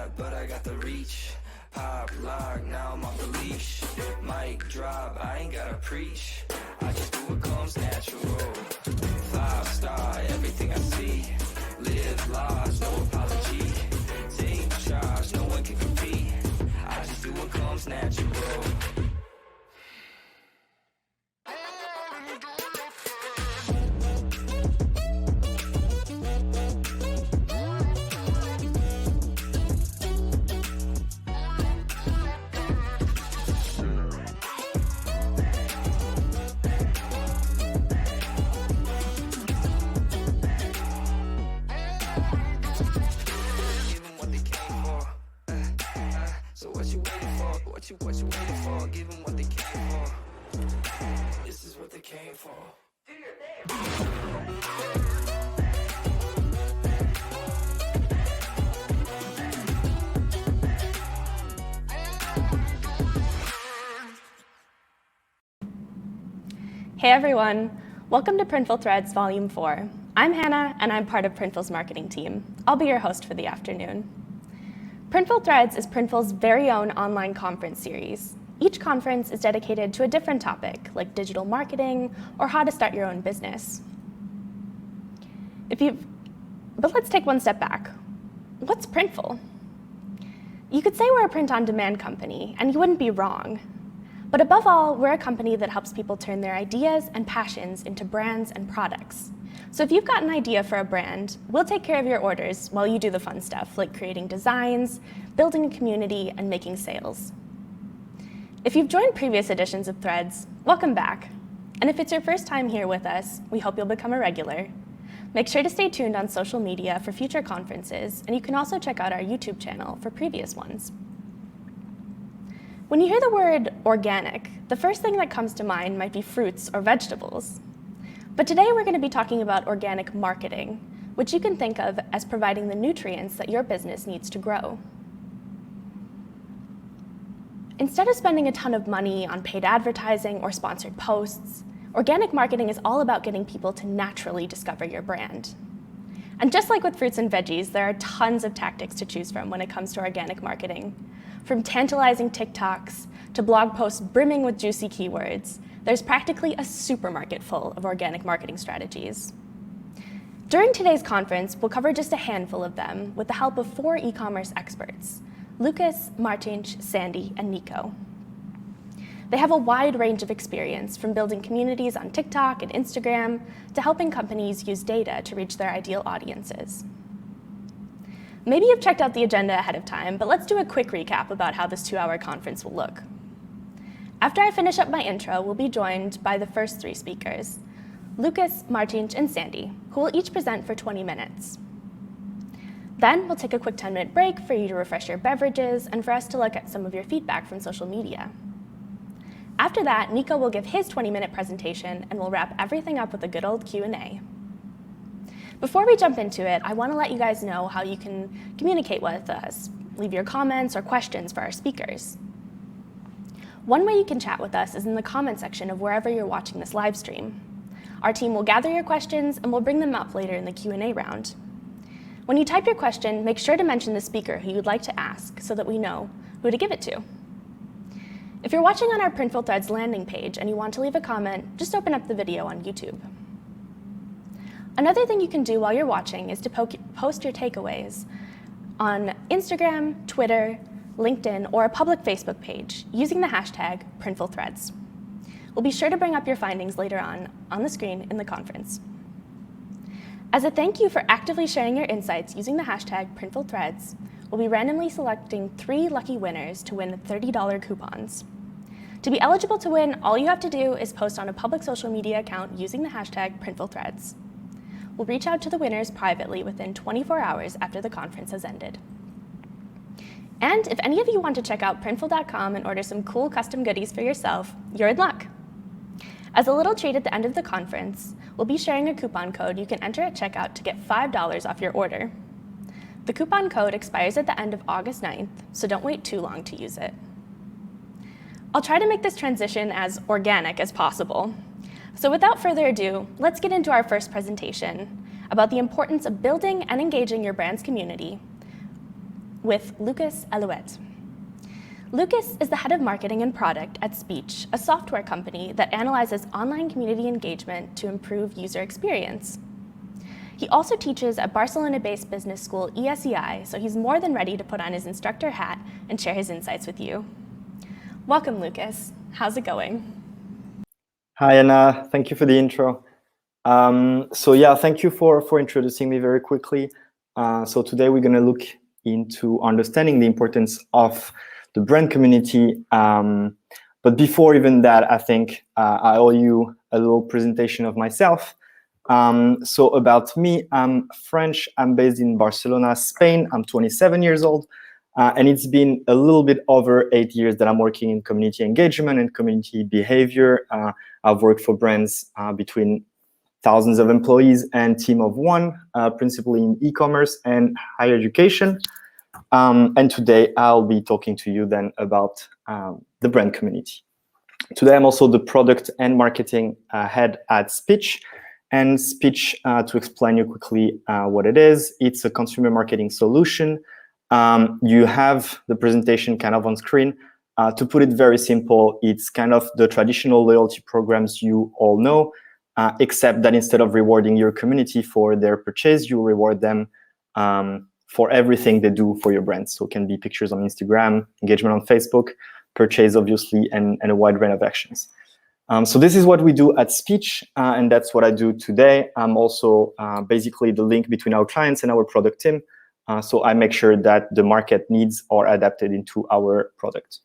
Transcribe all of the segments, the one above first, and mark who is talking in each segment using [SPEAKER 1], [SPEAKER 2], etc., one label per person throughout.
[SPEAKER 1] hot, but I got the reach. Pop, lock, now I'm off the leash. Mic drop, I ain't gotta preach. I just do what comes natural. 5-star, everything I see. Live large, no apology. Take charge, no one can compete. I just do what comes natural. So what you waiting for? What you waiting for? Give them what they came for. This is what they came for. Do your thing.
[SPEAKER 2] Hey everyone, welcome to Printful Threads Volume 4. I'm Hannah and I'm part of Printful's marketing team. I'll be your host for the afternoon. Printful Threads is Printful's very own online conference series. Each conference is dedicated to a different topic, like digital marketing or how to start your own business. But let's take one step back. What's Printful? You could say we're a print-on-demand company, and you wouldn't be wrong. But above all, we're a company that helps people turn their ideas and passions into brands and products. So if you've got an idea for a brand, we'll take care of your orders while you do the fun stuff, like creating designs, building a community, and making sales. If you've joined previous editions of Threads, welcome back. And if it's your first time here with us, we hope you'll become a regular. Make sure to stay tuned on social media for future conferences, and you can also check out our YouTube channel for previous ones. When you hear the word organic, the first thing that comes to mind might be fruits or vegetables. But today we're going to be talking about organic marketing, which you can think of as providing the nutrients that your business needs to grow. Instead of spending a ton of money on paid advertising or sponsored posts, organic marketing is all about getting people to naturally discover your brand. And just like with fruits and veggies, there are tons of tactics to choose from when it comes to organic marketing. From tantalizing TikToks to blog posts brimming with juicy keywords, there's practically a supermarket full of organic marketing strategies. During today's conference, we'll cover just a handful of them with the help of 4 e-commerce experts, Lucas, Martinch, Sandy, and Nico. They have a wide range of experience, from building communities on TikTok and Instagram to helping companies use data to reach their ideal audiences. Maybe you've checked out the agenda ahead of time, but let's do a quick recap about how this 2-hour conference will look. After I finish up my intro, we'll be joined by the first 3 speakers, Lucas, Martinch, and Sandy, who will each present for 20 minutes. Then we'll take a quick 10-minute break for you to refresh your beverages and for us to look at some of your feedback from social media. After that, Nico will give his 20-minute presentation and we'll wrap everything up with a good old Q&A. Before we jump into it, I want to let you guys know how you can communicate with us. Leave your comments or questions for our speakers. One way you can chat with us is in the comment section of wherever you're watching this live stream. Our team will gather your questions and we'll bring them up later in the Q&A round. When you type your question, make sure to mention the speaker who you'd like to ask so that we know who to give it to. If you're watching on our Printful Threads landing page and you want to leave a comment, just open up the video on YouTube. Another thing you can do while you're watching is to post your takeaways on Instagram, Twitter, LinkedIn, or a public Facebook page using the hashtag PrintfulThreads. We'll be sure to bring up your findings later on the screen in the conference. As a thank you for actively sharing your insights using the hashtag PrintfulThreads, we'll be randomly selecting 3 lucky winners to win $30 coupons. To be eligible to win, all you have to do is post on a public social media account using the hashtag PrintfulThreads. We'll reach out to the winners privately within 24 hours after the conference has ended. And if any of you want to check out Printful.com and order some cool custom goodies for yourself, you're in luck. As a little treat at the end of the conference, we'll be sharing a coupon code you can enter at checkout to get $5 off your order. The coupon code expires at the end of August 9th, so don't wait too long to use it. I'll try to make this transition as organic as possible. So without further ado, let's get into our first presentation about the importance of building and engaging your brand's community with Lucas Helaouet. Lucas is the head of marketing and product at Speech, a software company that analyzes online community engagement to improve user experience. He also teaches at Barcelona-based business school ESEI, so he's more than ready to put on his instructor hat and share his insights with you. Welcome, Lucas. How's it going?
[SPEAKER 3] Hi, Anna. Thank you for the intro. Thank you for introducing me very quickly. So today we're going to look into understanding the importance of the brand community. But before even that, I think I owe you a little presentation of myself. So about me, I'm French. I'm based in Barcelona, Spain. I'm 27 years old. And it's been a little bit over 8 years that I'm working in community engagement and community behavior. I've worked for brands between thousands of employees and team of one, principally in e-commerce and higher education. And today I'll be talking to you then about the brand community. Today I'm also the product and marketing head at Speech. And Speech, to explain you quickly what it is, it's a consumer marketing solution. You have the presentation kind of on screen. To put it very simple, it's kind of the traditional loyalty programs you all know, except that instead of rewarding your community for their purchase, you reward them for everything they do for your brand. So it can be pictures on Instagram, engagement on Facebook, purchase, obviously, and a wide range of actions. So this is what we do at Speech, and that's what I do today. I'm also basically the link between our clients and our product team. So I make sure that the market needs are adapted into our product.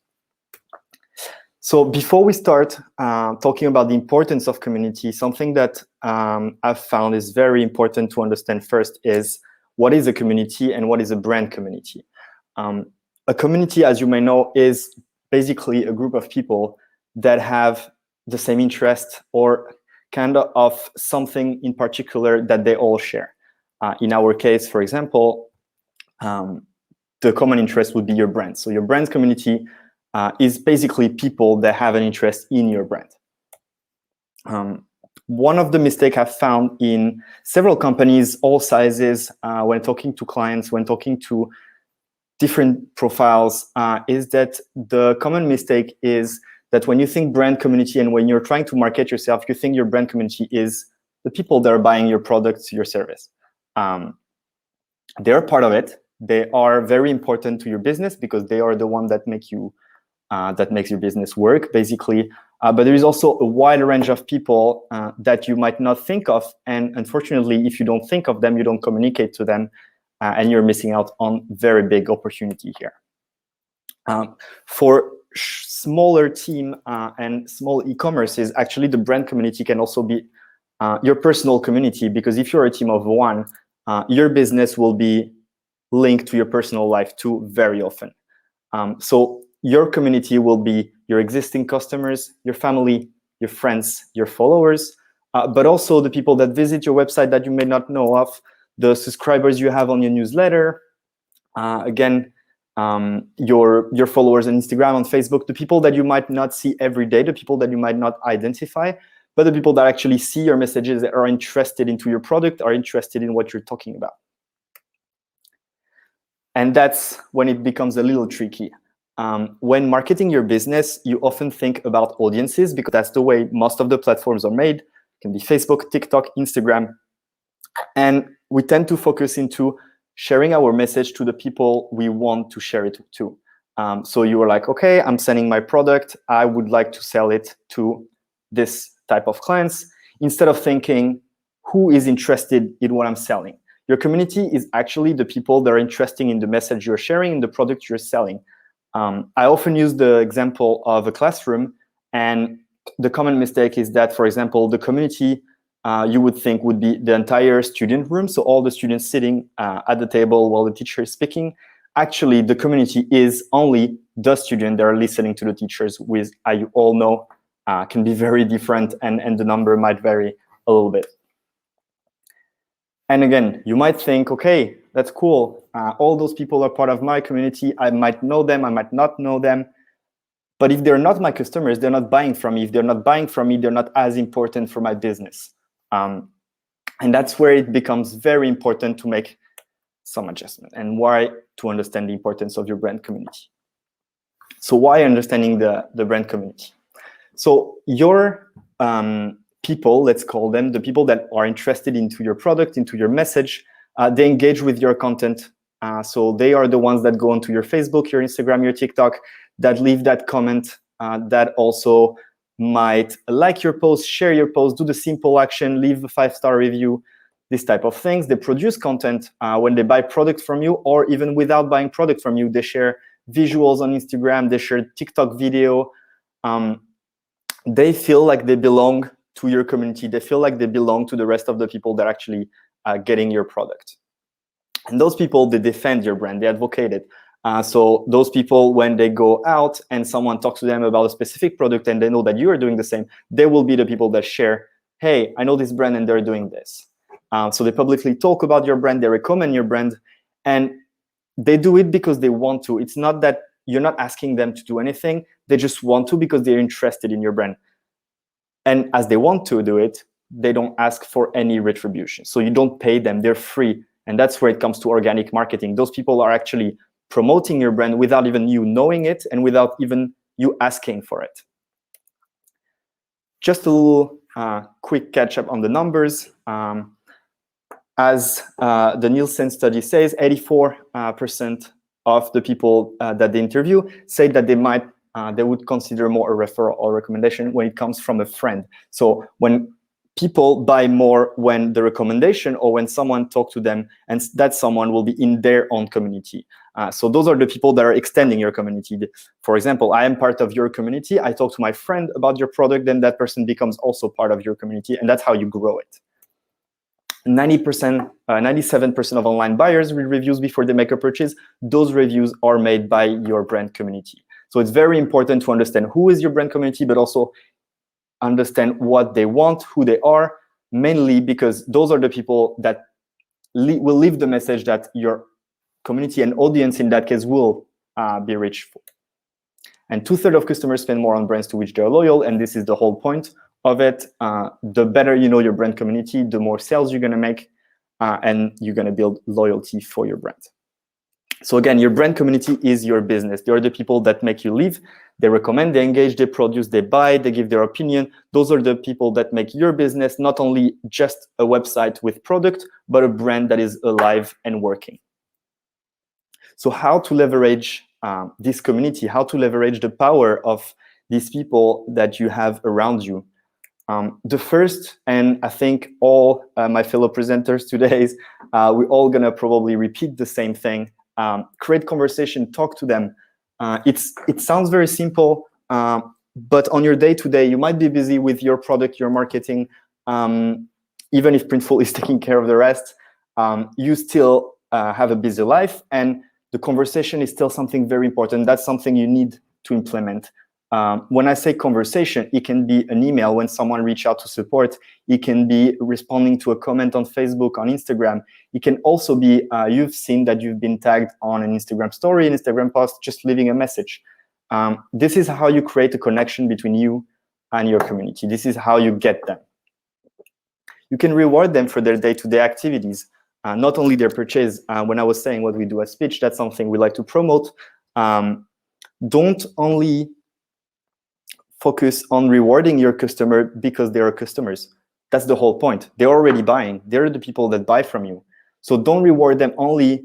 [SPEAKER 3] So before we start talking about the importance of community, something that I've found is very important to understand first is what is a community and what is a brand community. A community, as you may know, is basically a group of people that have the same interest or kind of something in particular that they all share. In our case, for example, the common interest would be your brand. So your brand community is basically people that have an interest in your brand. One of the mistakes I've found in several companies, all sizes, when talking to clients, when talking to different profiles, is that the common mistake is that when you think brand community and when you're trying to market yourself, you think your brand community is the people that are buying your products, your service. They're part of it. They are very important to your business because they are the one that make you that makes your business work, basically. But there is also a wide range of people that you might not think of. And unfortunately, if you don't think of them, you don't communicate to them, and you're missing out on very big opportunity here. For smaller team and small e-commerces, actually the brand community can also be your personal community, because if you're a team of one, your business will be linked to your personal life too very often. So your community will be your existing customers, your family, your friends, your followers, but also the people that visit your website that you may not know of, the subscribers you have on your newsletter, your followers on Instagram, on Facebook, the people that you might not see every day, the people that you might not identify, but the people that actually see your messages, that are interested into your product, are interested in what you're talking about. And that's when it becomes a little tricky. When marketing your business, you often think about audiences because that's the way most of the platforms are made. It can be Facebook, TikTok, Instagram. And we tend to focus into sharing our message to the people we want to share it to. So you are like, okay, I'm sending my product. I would like to sell it to this type of clients, instead of thinking who is interested in what I'm selling. Your community is actually the people that are interested in the message you're sharing and the product you're selling. I often use the example of a classroom, and the common mistake is that, for example, the community you would think would be the entire student room, so all the students sitting at the table while the teacher is speaking. Actually, the community is only the students that are listening to the teachers, which, as you all know, can be very different, and the number might vary a little bit. And again, you might think, okay, that's cool. All those people are part of my community. I might know them, I might not know them. But if they're not my customers, they're not buying from me. If they're not buying from me, they're not as important for my business. And that's where it becomes very important to make some adjustment. And why? To understand the importance of your brand community. So why understanding the brand community? So your people, let's call them, the people that are interested into your product, into your message, they engage with your content. So they are the ones that go onto your Facebook, your Instagram, your TikTok, that leave that comment, that also might like your post, share your post, do the simple action, leave a 5-star review, these type of things. They produce content when they buy product from you, or even without buying product from you. They share visuals on Instagram, they share TikTok video. They feel like they belong to your community. They feel like they belong to the rest of the people that are actually getting your product. And those people, they defend your brand, they advocate it. So those people, when they go out and someone talks to them about a specific product and they know that you are doing the same, they will be the people that share, hey, I know this brand and they're doing this. So they publicly talk about your brand, they recommend your brand, and they do it because they want to. It's not that you're not asking them to do anything, they just want to because they're interested in your brand. And as they want to do it, they don't ask for any retribution. So you don't pay them, they're free. And that's where it comes to organic marketing. Those people are actually promoting your brand without even you knowing it and without even you asking for it. Just a little quick catch up on the numbers. As the Nielsen study says, 84% of the people that they interview say that they would consider more a referral or recommendation when it comes from a friend. So when people buy more when the recommendation or when someone talks to them, and that someone will be in their own community. So those are the people that are extending your community. For example, I am part of your community. I talk to my friend about your product, then that person becomes also part of your community, and that's how you grow it. 97% of online buyers read reviews before they make a purchase. Those reviews are made by your brand community. So it's very important to understand who is your brand community, but also understand what they want, who they are, mainly because those are the people that will leave the message that your community and audience in that case will be reached for. And 2/3 of customers spend more on brands to which they're loyal, and this is the whole point of it. The better you know your brand community, the more sales you're going to make, and you're going to build loyalty for your brand. So again, your brand community is your business. They are the people that make you live. They recommend, they engage, they produce, they buy, they give their opinion. Those are the people that make your business not only just a website with product, but a brand that is alive and working. So how to leverage this community, how to leverage the power of these people that you have around you. The first, and I think all my fellow presenters today, we're all going to probably repeat the same thing. Create conversation, talk to them. It sounds very simple, but on your day-to-day, you might be busy with your product, your marketing. Even if Printful is taking care of the rest, you still have a busy life, and the conversation is still something very important. That's something you need to implement. When I say conversation, it can be an email when someone reaches out to support. It can be responding to a comment on Facebook, on Instagram. It can also be, you've seen that you've been tagged on an Instagram story, an Instagram post, just leaving a message. This is how you create a connection between you and your community. This is how you get them. You can reward them for their day-to-day activities, not only their purchase. When I was saying what we do at Speech, that's something we like to promote. Don't only focus on rewarding your customer because they are customers. That's the whole point. They're already buying. They're the people that buy from you. So don't reward them only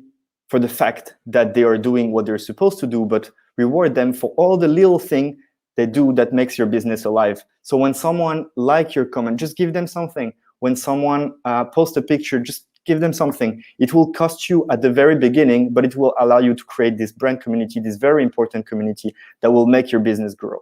[SPEAKER 3] for the fact that they are doing what they're supposed to do, but reward them for all the little thing they do that makes your business alive. So when someone likes your comment, just give them something. When someone posts a picture, just give them something. It will cost you at the very beginning, but it will allow you to create this brand community, this very important community that will make your business grow.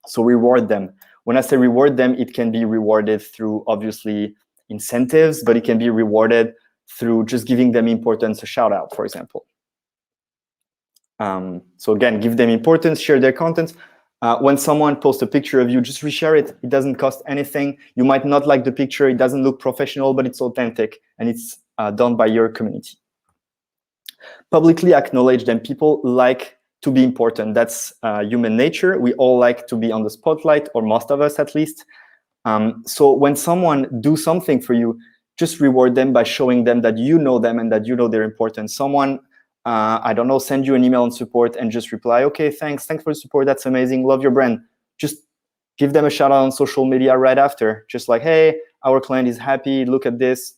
[SPEAKER 3] So reward them. When I say reward them, it can be rewarded through, obviously, incentives, but it can be rewarded through just giving them importance, a shout out, for example. So again, give them importance, share their content. When someone posts a picture of you, just reshare it. It doesn't cost anything. You might not like the picture. It doesn't look professional, but it's authentic, and it's done by your community. Publicly acknowledge them. People like to be important. That's human nature. We all like to be on the spotlight, or most of us at least. So when someone do something for you, just reward them by showing them that you know them and that you know their importance. Someone, I don't know, send you an email on support and just reply, okay, thanks for the support, that's amazing, love your brand. Just give them a shout out on social media right after. Just like, hey, our client is happy, look at this.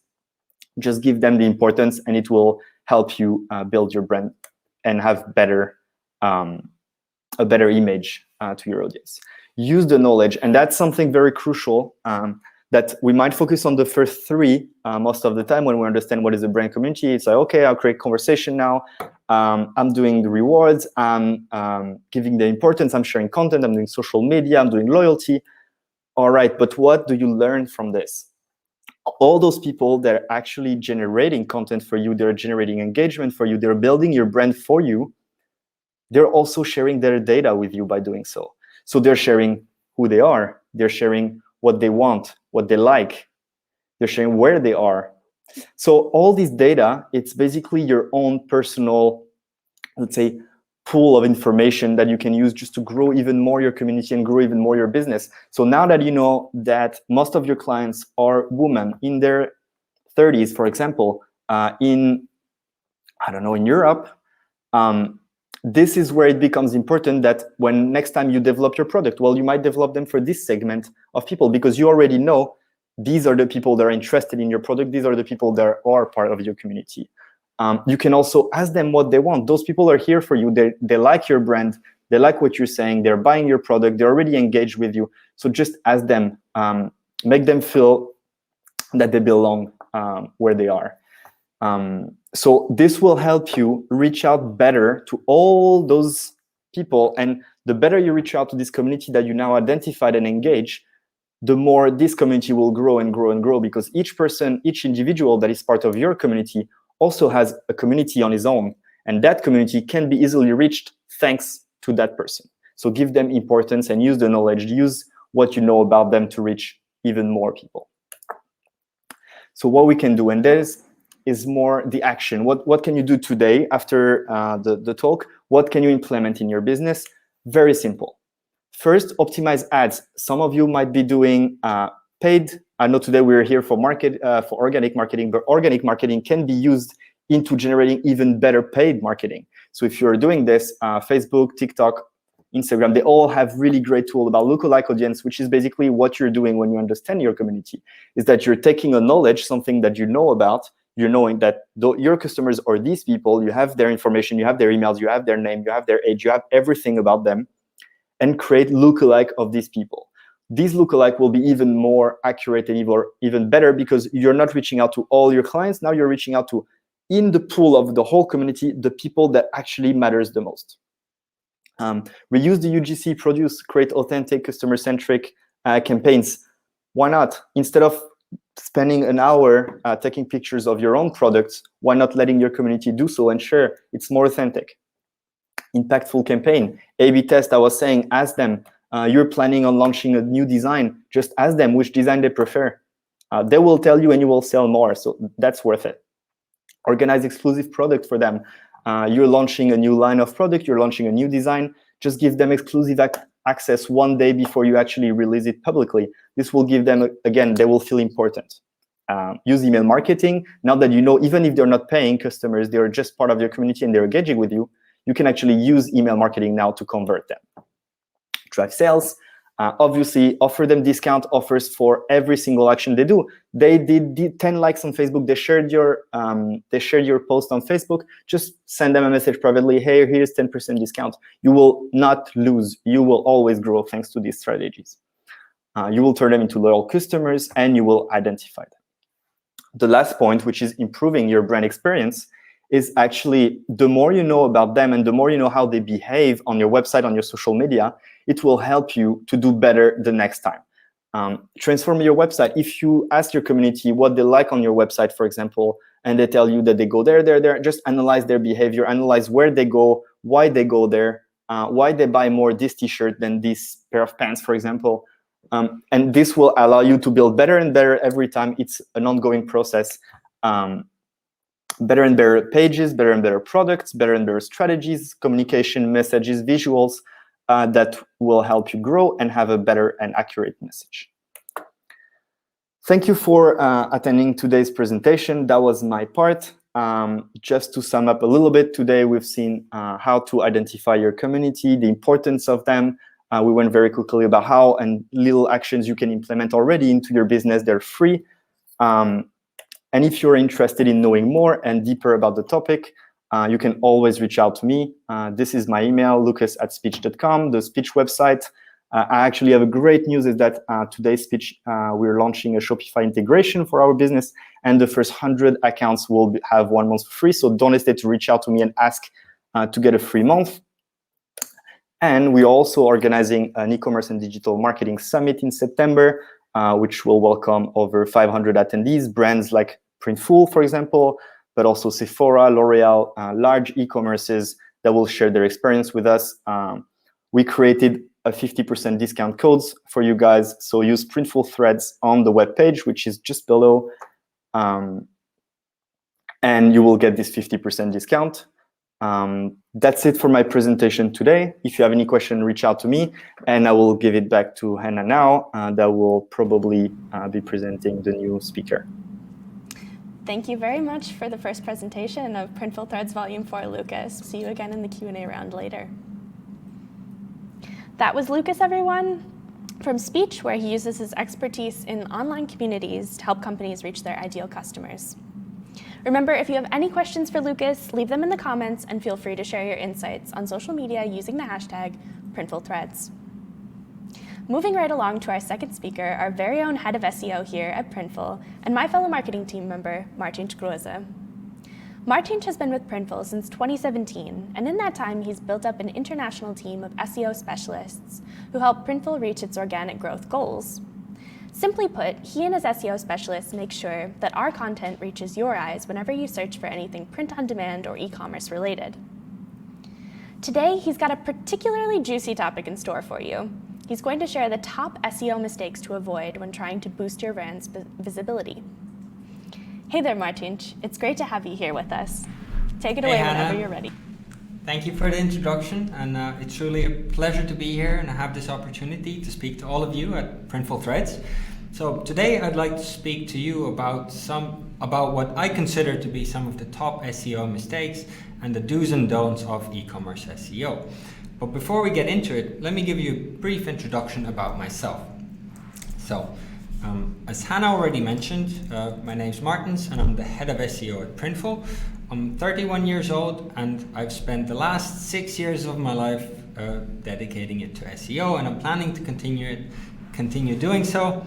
[SPEAKER 3] Just give them the importance and it will help you build your brand and have a better image to your audience. Use the knowledge, and that's something very crucial that we might focus on the first three most of the time when we understand what is a brand community. It's like, okay, I'll create conversation now. I'm doing the rewards. I'm giving the importance. I'm sharing content. I'm doing social media. I'm doing loyalty. All right, but what do you learn from this? All those people that are actually generating content for you, they're generating engagement for you, they're building your brand for you, they're also sharing their data with you by doing so. So they're sharing who they are, they're sharing what they want, what they like, they're sharing where they are. So all this data, it's basically your own personal, let's say, pool of information that you can use just to grow even more your community and grow even more your business. So now that you know that most of your clients are women in their 30s, for example, in Europe, this is where it becomes important that when next time you develop your product, well, you might develop them for this segment of people because you already know these are the people that are interested in your product. These are the people that are part of your community. You can also ask them what they want. Those people are here for you. They like your brand. They like what you're saying. They're buying your product. They're already engaged with you. So just ask them, make them feel that they belong where they are. So this will help you reach out better to all those people. And the better you reach out to this community that you now identified and engage, the more this community will grow and grow and grow, because each person, each individual that is part of your community also has a community on his own. And that community can be easily reached thanks to that person. So give them importance and use the knowledge, use what you know about them to reach even more people. So what we can do, and this is more the action. What can you do today after the talk? What can you implement in your business? Very simple. First, optimize ads. Some of you might be doing paid. I know today we're here for organic marketing, but organic marketing can be used into generating even better paid marketing. So if you're doing this, Facebook, TikTok, Instagram, they all have really great tools about lookalike audience, which is basically what you're doing when you understand your community, is that you're taking a knowledge, something that you know about, you're knowing that your customers are these people, you have their information, you have their emails, you have their name, you have their age, you have everything about them, and create lookalike of these people. These lookalike will be even more accurate and even better because you're not reaching out to all your clients. Now you're reaching out to, in the pool of the whole community, the people that actually matters the most. Reuse the UGC, create authentic, customer-centric campaigns. Why not? Instead of spending an hour taking pictures of your own products, why not letting your community do so and share? It's more authentic. Impactful campaign. A/B test, I was saying, ask them, you're planning on launching a new design, just ask them which design they prefer. They will tell you and you will sell more, so that's worth it. Organize exclusive product for them. You're launching a new line of product, you're launching a new design, just give them exclusive access one day before you actually release it publicly. This will give them, again, they will feel important. Use email marketing. Now that you know, even if they're not paying customers, they're just part of your community and they're engaging with you, you can actually use email marketing now to convert them. Drive sales. Obviously, offer them discount offers for every single action they do. They did 10 likes on Facebook. They shared your post on Facebook. Just send them a message privately. Hey, here's 10% discount. You will not lose. You will always grow thanks to these strategies. You will turn them into loyal customers and you will identify them. The last point, which is improving your brand experience, is actually the more you know about them and the more you know how they behave on your website, on your social media, it will help you to do better the next time. Transform your website. If you ask your community what they like on your website, for example, and they tell you that they go there, just analyze their behavior, analyze where they go, why they go there, why they buy more this t-shirt than this pair of pants, for example. And this will allow you to build better and better every time. It's an ongoing process. Better and better pages, better and better products, better and better strategies, communication, messages, visuals that will help you grow and have a better and accurate message. Thank you for attending today's presentation. That was my part. Just to sum up a little bit, today we've seen how to identify your community, the importance of them. We went very quickly about how and little actions you can implement already into your business. They're free. And if you're interested in knowing more and deeper about the topic, you can always reach out to me. This is my email, lucas@speech.com, the Speech website. I actually have a great news is that today's Speech, we're launching a Shopify integration for our business, and the first 100 accounts will have 1 month free. So don't hesitate to reach out to me and ask to get a free month. And we're also organizing an e-commerce and digital marketing summit in September, which will welcome over 500 attendees, brands like Printful, for example, but also Sephora, L'Oreal, large e-commerces that will share their experience with us. We created a 50% discount codes for you guys. So use Printful Threads on the webpage, which is just below. And you will get this 50% discount. That's it for my presentation today. If you have any question, reach out to me, and I will give it back to Hannah now. That will probably be presenting the new speaker.
[SPEAKER 2] Thank you very much for the first presentation of Printful Threads Volume 4, Lucas. See you again in the Q&A round later. That was Lucas, everyone, from Speech, where he uses his expertise in online communities to help companies reach their ideal customers. Remember, if you have any questions for Lucas, leave them in the comments and feel free to share your insights on social media using the hashtag #PrintfulThreads. Moving right along to our second speaker, our very own head of SEO here at Printful, and my fellow marketing team member, Martin Groze. Martin has been with Printful since 2017, and in that time, he's built up an international team of SEO specialists who help Printful reach its organic growth goals. Simply put, he and his SEO specialists make sure that our content reaches your eyes whenever you search for anything print on demand or e-commerce related. Today, he's got a particularly juicy topic in store for you. He's going to share the top SEO mistakes to avoid when trying to boost your brand's visibility. Hey there, Martin. It's great to have you here with us. Take it away whenever you're ready.
[SPEAKER 4] Thank you for the introduction, and it's truly a pleasure to be here and have this opportunity to speak to all of you at Printful Threads. So today I'd like to speak to you about what I consider to be some of the top SEO mistakes and the do's and don'ts of e-commerce SEO. But before we get into it, let me give you a brief introduction about myself. So, as Hannah already mentioned, my name's Martins and I'm the head of SEO at Printful. I'm 31 years old and I've spent the last 6 years of my life dedicating it to SEO, and I'm planning to continue doing so.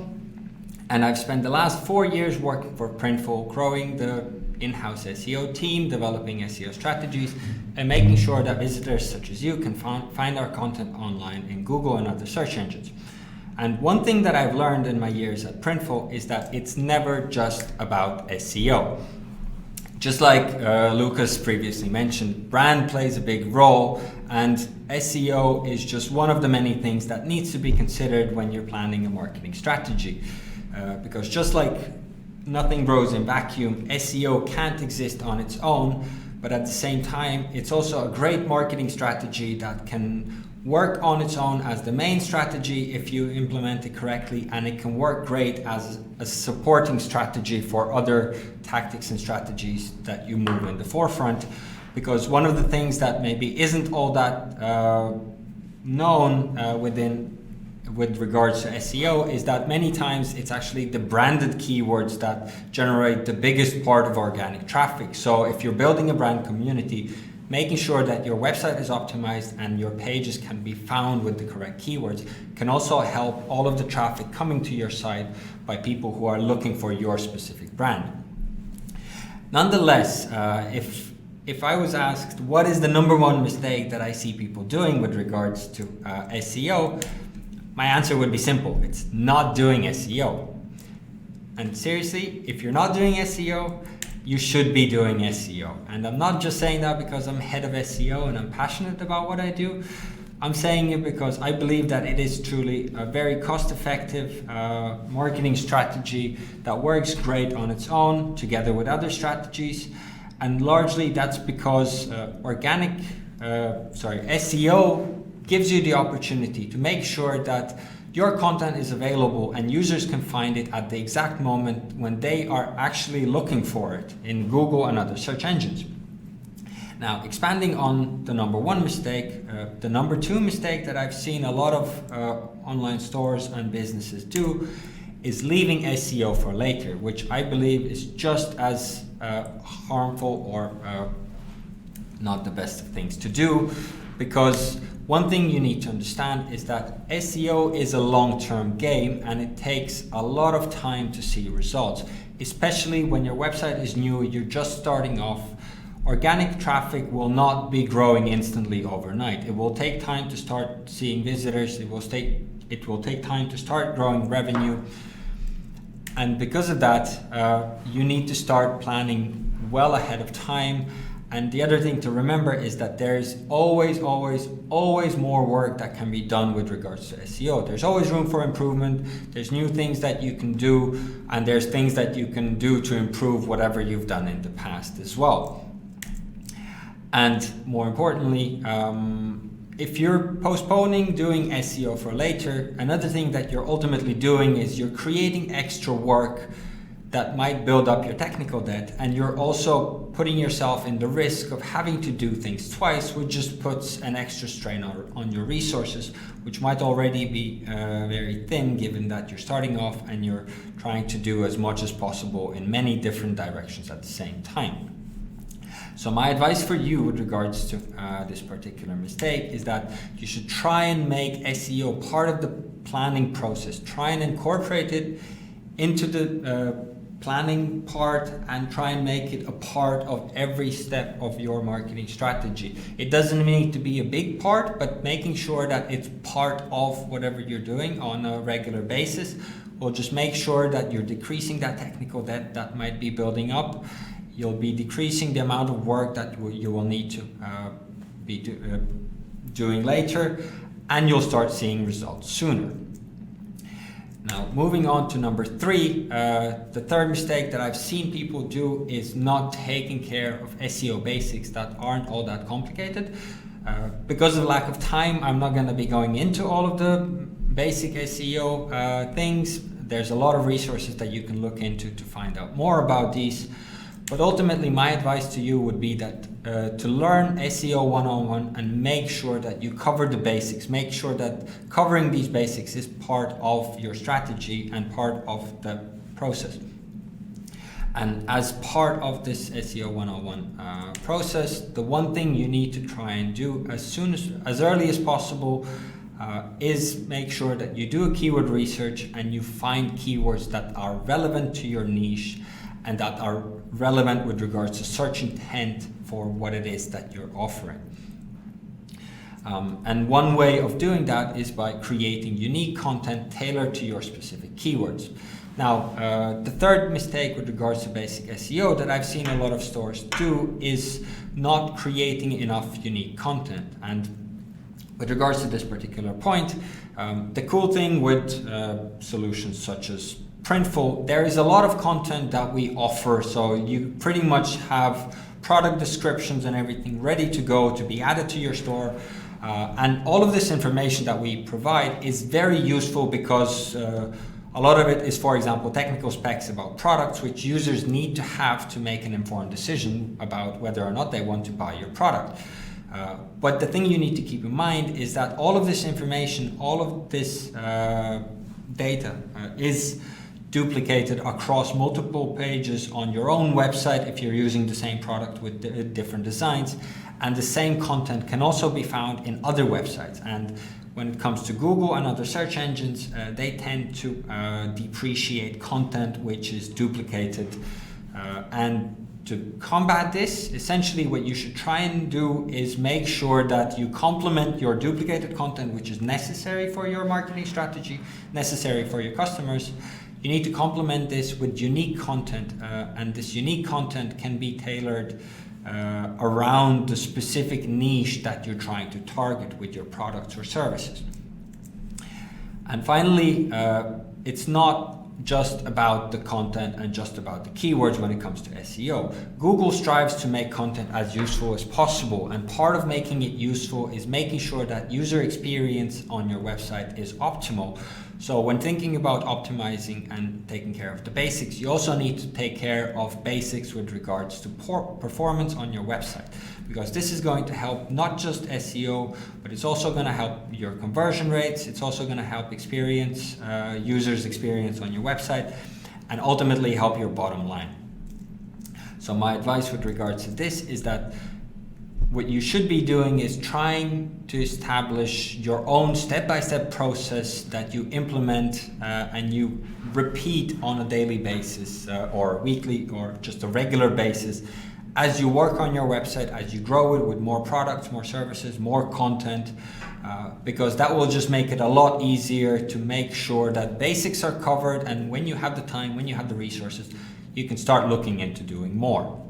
[SPEAKER 4] And I've spent the last 4 years working for Printful, growing the in-house SEO team, developing SEO strategies, and making sure that visitors such as you can find our content online in Google and other search engines. And one thing that I've learned in my years at Printful is that it's never just about SEO. Just like Lucas previously mentioned, brand plays a big role, and SEO is just one of the many things that needs to be considered when you're planning a marketing strategy. Because just like nothing grows in vacuum, SEO can't exist on its own, but at the same time, it's also a great marketing strategy that can work on its own as the main strategy if you implement it correctly, and it can work great as a supporting strategy for other tactics and strategies that you move in the forefront. Because one of the things that maybe isn't all that known with regards to SEO is that many times it's actually the branded keywords that generate the biggest part of organic traffic. So if you're building a brand community, making sure that your website is optimized and your pages can be found with the correct keywords can also help all of the traffic coming to your site by people who are looking for your specific brand. Nonetheless, if I was asked what is the number one mistake that I see people doing with regards to SEO, my answer would be simple. It's not doing SEO. And seriously, if you're not doing SEO, you should be doing SEO. And I'm not just saying that because I'm head of SEO and I'm passionate about what I do. I'm saying it because I believe that it is truly a very cost-effective marketing strategy that works great on its own together with other strategies. And largely that's because SEO gives you the opportunity to make sure that your content is available and users can find it at the exact moment when they are actually looking for it in Google and other search engines. Now, expanding on the number one mistake, the number two mistake that I've seen a lot of online stores and businesses do is leaving SEO for later, which I believe is just as harmful or not the best of things to do, because one thing you need to understand is that SEO is a long-term game and it takes a lot of time to see results, especially when your website is new, you're just starting off. Organic traffic will not be growing instantly overnight. It will take time to start seeing visitors. It will take time to start growing revenue. And because of that, you need to start planning well ahead of time. And the other thing to remember is that there's always more work that can be done with regards to SEO. There's always room for improvement. There's new things that you can do, and there's things that you can do to improve whatever you've done in the past as well. And more importantly, if you're postponing doing SEO for later, another thing that you're ultimately doing is you're creating extra work that might build up your technical debt, and you're also putting yourself in the risk of having to do things twice, which just puts an extra strain on your resources, which might already be very thin, given that you're starting off and you're trying to do as much as possible in many different directions at the same time. So my advice for you with regards to this particular mistake is that you should try and make SEO part of the planning process. Try and incorporate it into the planning part and try and make it a part of every step of your marketing strategy. It doesn't need to be a big part, but making sure that it's part of whatever you're doing on a regular basis will just make sure that you're decreasing that technical debt that might be building up. You'll be decreasing the amount of work that you will need to be doing later, and you'll start seeing results sooner. Now, moving on to number three, the third mistake that I've seen people do is not taking care of SEO basics that aren't all that complicated. Because of lack of time, I'm not going to be going into all of the basic SEO things. There's a lot of resources that you can look into to find out more about these. But ultimately, my advice to you would be that to learn SEO 101 and make sure that you cover the basics. Make sure that covering these basics is part of your strategy and part of the process. And as part of this SEO 101 process, the one thing you need to try and do as early as possible is make sure that you do a keyword research and you find keywords that are relevant to your niche and that are relevant with regards to search intent for what it is that you're offering. And one way of doing that is by creating unique content tailored to your specific keywords. Now, the third mistake with regards to basic SEO that I've seen a lot of stores do is not creating enough unique content. And with regards to this particular point, the cool thing with solutions such as Printful, there is a lot of content that we offer, so you pretty much have product descriptions and everything ready to go to be added to your store. And all of this information that we provide is very useful because a lot of it is, for example, technical specs about products which users need to have to make an informed decision about whether or not they want to buy your product. But the thing you need to keep in mind is that all of this information, all of this data is duplicated across multiple pages on your own website if you're using the same product with different designs, and the same content can also be found in other websites. And when it comes to Google and other search engines, they tend to depreciate content which is duplicated. And to combat this, essentially what you should try and do is make sure that you complement your duplicated content, which is necessary for your marketing strategy, necessary for your customers. You need to complement this with unique content, and this unique content can be tailored around the specific niche that you're trying to target with your products or services. And finally, it's not just about the content and just about the keywords when it comes to SEO. Google strives to make content as useful as possible, and part of making it useful is making sure that user experience on your website is optimal. So when thinking about optimizing and taking care of the basics, you also need to take care of basics with regards to performance on your website, because this is going to help not just SEO, but it's also going to help your conversion rates. It's also going to help users' experience on your website, and ultimately help your bottom line. So my advice with regards to this is that what you should be doing is trying to establish your own step-by-step process that you implement and you repeat on a daily basis or weekly or just a regular basis as you work on your website, as you grow it with more products, more services, more content, because that will just make it a lot easier to make sure that basics are covered, and when you have the time, when you have the resources, you can start looking into doing more.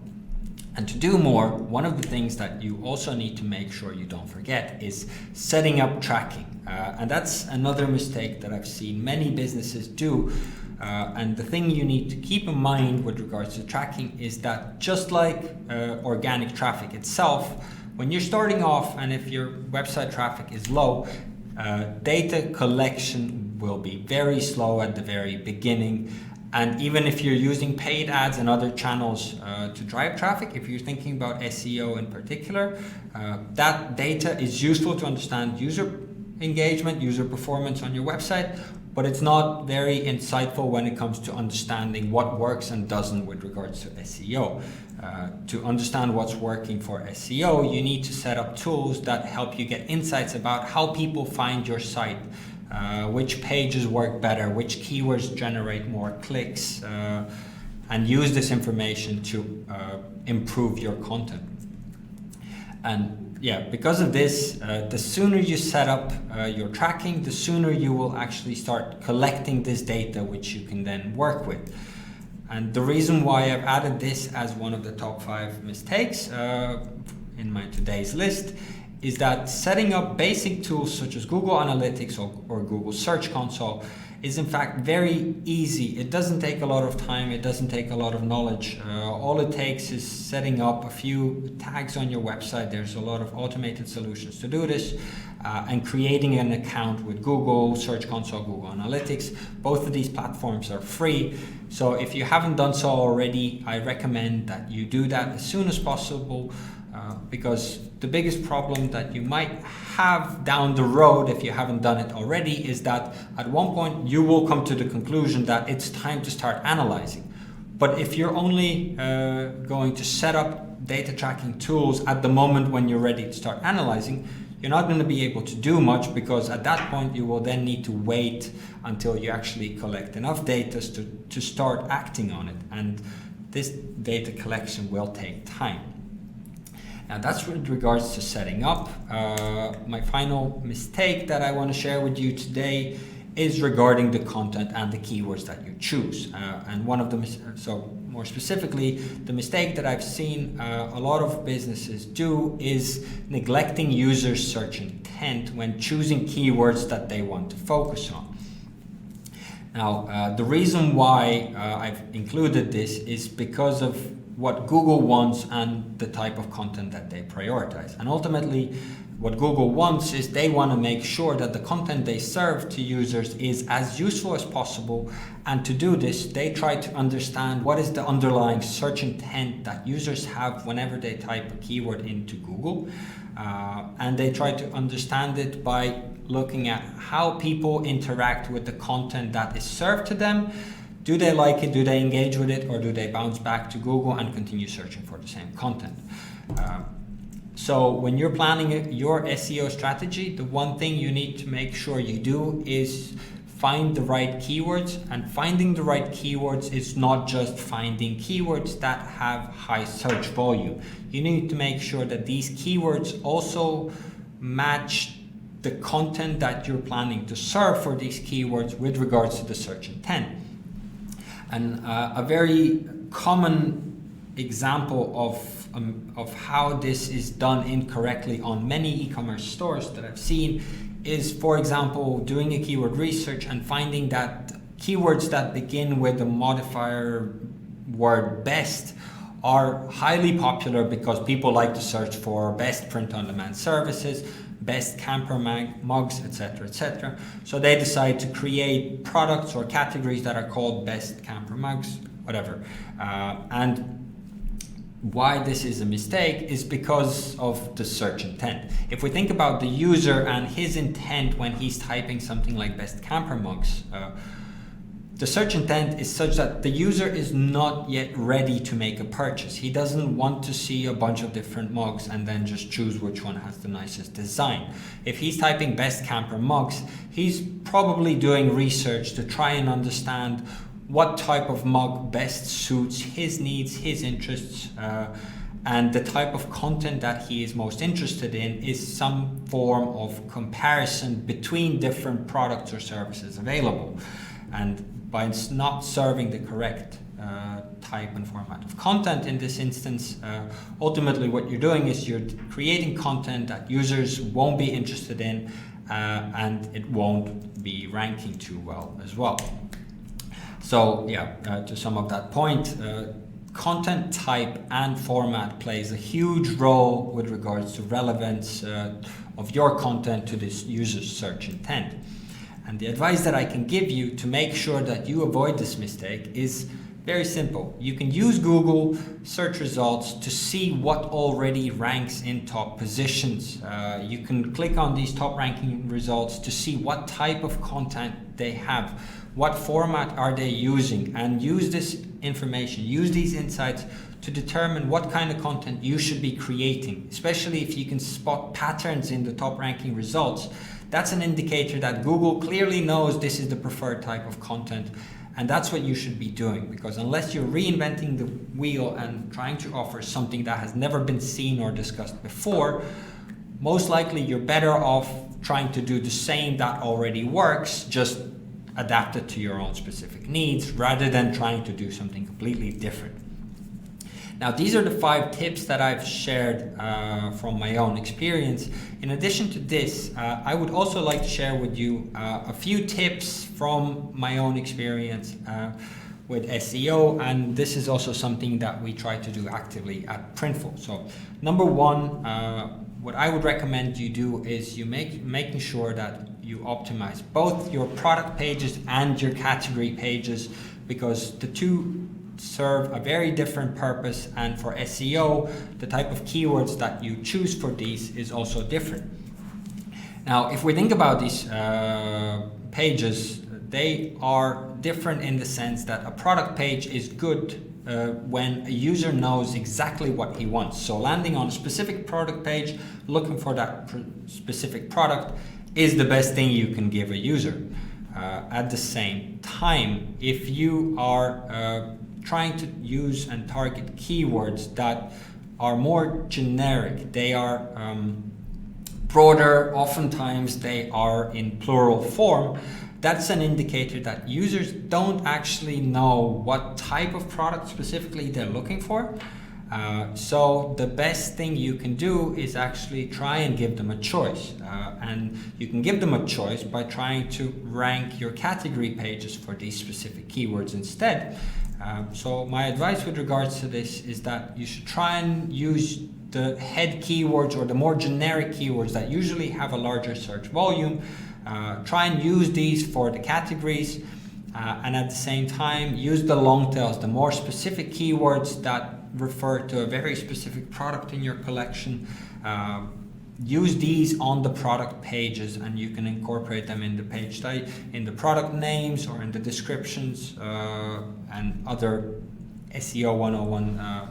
[SPEAKER 4] And to do more, one of the things that you also need to make sure you don't forget is setting up tracking. And that's another mistake that I've seen many businesses do. And the thing you need to keep in mind with regards to tracking is that just like organic traffic itself, when you're starting off and if your website traffic is low, data collection will be very slow at the very beginning. And even if you're using paid ads and other channels to drive traffic, if you're thinking about SEO in particular, that data is useful to understand user engagement, user performance on your website, but it's not very insightful when it comes to understanding what works and doesn't with regards to SEO. To understand what's working for SEO, you need to set up tools that help you get insights about how people find your site, which pages work better, which keywords generate more clicks, and use this information to improve your content. And yeah, because of this, the sooner you set up your tracking, the sooner you will actually start collecting this data, which you can then work with. And the reason why I've added this as one of the top 5 mistakes in my today's list is that setting up basic tools such as Google Analytics or Google Search Console is in fact very easy. It doesn't take a lot of time, it doesn't take a lot of knowledge. All it takes is setting up a few tags on your website. There's a lot of automated solutions to do this, and creating an account with Google Search Console, Google Analytics. Both of these platforms are free. So if you haven't done so already, I recommend that you do that as soon as possible. Because the biggest problem that you might have down the road, if you haven't done it already, is that at one point you will come to the conclusion that it's time to start analyzing. But if you're only going to set up data tracking tools at the moment when you're ready to start analyzing, you're not going to be able to do much, because at that point you will then need to wait until you actually collect enough data to start acting on it. And this data collection will take time. Now that's with regards to setting up. My final mistake that I want to share with you today is regarding the content and the keywords that you choose. And one of the, so more specifically, the mistake that I've seen a lot of businesses do is neglecting user search intent when choosing keywords that they want to focus on. Now, the reason why I've included this is because of what Google wants and the type of content that they prioritize. And ultimately, what Google wants is they want to make sure that the content they serve to users is as useful as possible. And to do this, they try to understand what is the underlying search intent that users have whenever they type a keyword into Google. And they try to understand it by looking at how people interact with the content that is served to them. Do they like it? Do they engage with it? Or do they bounce back to Google and continue searching for the same content? So when you're planning your SEO strategy, the one thing you need to make sure you do is find the right keywords. And finding the right keywords is not just finding keywords that have high search volume. You need to make sure that these keywords also match the content that you're planning to serve for these keywords with regards to the search intent. And a very common example of how this is done incorrectly on many e-commerce stores that I've seen is, for example, doing a keyword research and finding that keywords that begin with the modifier word best are highly popular because people like to search for best print-on-demand services, best camper mugs, etc., etc. So they decide to create products or categories that are called best camper mugs, whatever. And why this is a mistake is because of the search intent. If we think about the user and his intent when he's typing something like best camper mugs, the search intent is such that the user is not yet ready to make a purchase. He doesn't want to see a bunch of different mugs and then just choose which one has the nicest design. If he's typing best camper mugs, he's probably doing research to try and understand what type of mug best suits his needs, his interests, and the type of content that he is most interested in is some form of comparison between different products or services available. And by not serving the correct type and format of content in this instance, ultimately what you're doing is you're creating content that users won't be interested in, and it won't be ranking too well as well. So yeah, to sum up that point, content type and format plays a huge role with regards to relevance of your content to this user's search intent. And the advice that I can give you to make sure that you avoid this mistake is very simple. You can use Google search results to see what already ranks in top positions. You can click on these top ranking results to see what type of content they have, what format are they using, and use this information, use these insights to determine what kind of content you should be creating, especially if you can spot patterns in the top ranking results. That's an indicator that Google clearly knows this is the preferred type of content, and that's what you should be doing, because unless you're reinventing the wheel and trying to offer something that has never been seen or discussed before, most likely you're better off trying to do the same that already works, just adapted to your own specific needs, rather than trying to do something completely different. Now, these are the 5 tips that I've shared from my own experience. In addition to this, I would also like to share with you a few tips from my own experience with SEO, and this is also something that we try to do actively at Printful. So, number 1, what I would recommend you do is you making sure that you optimize both your product pages and your category pages, because the two serve a very different purpose, and for SEO, the type of keywords that you choose for these is also different. Now, if we think about these pages, they are different in the sense that a product page is good when a user knows exactly what he wants. So landing on a specific product page, looking for that specific product is the best thing you can give a user. At the same time, if you are trying to use and target keywords that are more generic, they are broader, oftentimes they are in plural form, that's an indicator that users don't actually know what type of product specifically they're looking for. So the best thing you can do is actually try and give them a choice. And you can give them a choice by trying to rank your category pages for these specific keywords instead. So my advice with regards to this is that you should try and use the head keywords or the more generic keywords that usually have a larger search volume. Try and use these for the categories, and at the same time use the long tails, the more specific keywords that refer to a very specific product in your collection. Use these on the product pages, and you can incorporate them in the page type, in the product names, or in the descriptions and other SEO 101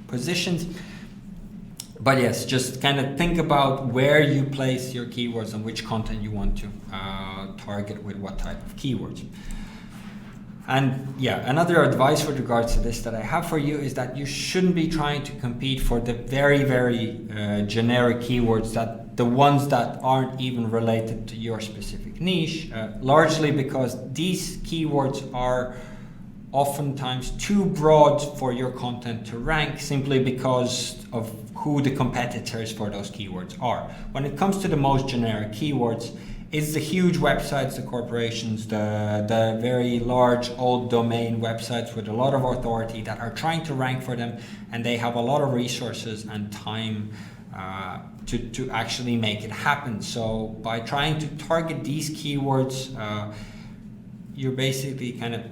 [SPEAKER 4] positions. But yes, just kind of think about where you place your keywords and which content you want to target with what type of keywords. And yeah, another advice with regards to this that I have for you is that you shouldn't be trying to compete for the very, very generic keywords, that the ones that aren't even related to your specific niche, largely because these keywords are oftentimes too broad for your content to rank, simply because of who the competitors for those keywords are. When it comes to the most generic keywords, is the huge websites, the corporations, the very large old domain websites with a lot of authority that are trying to rank for them, and they have a lot of resources and time to actually make it happen. So by trying to target these keywords, you're basically kind of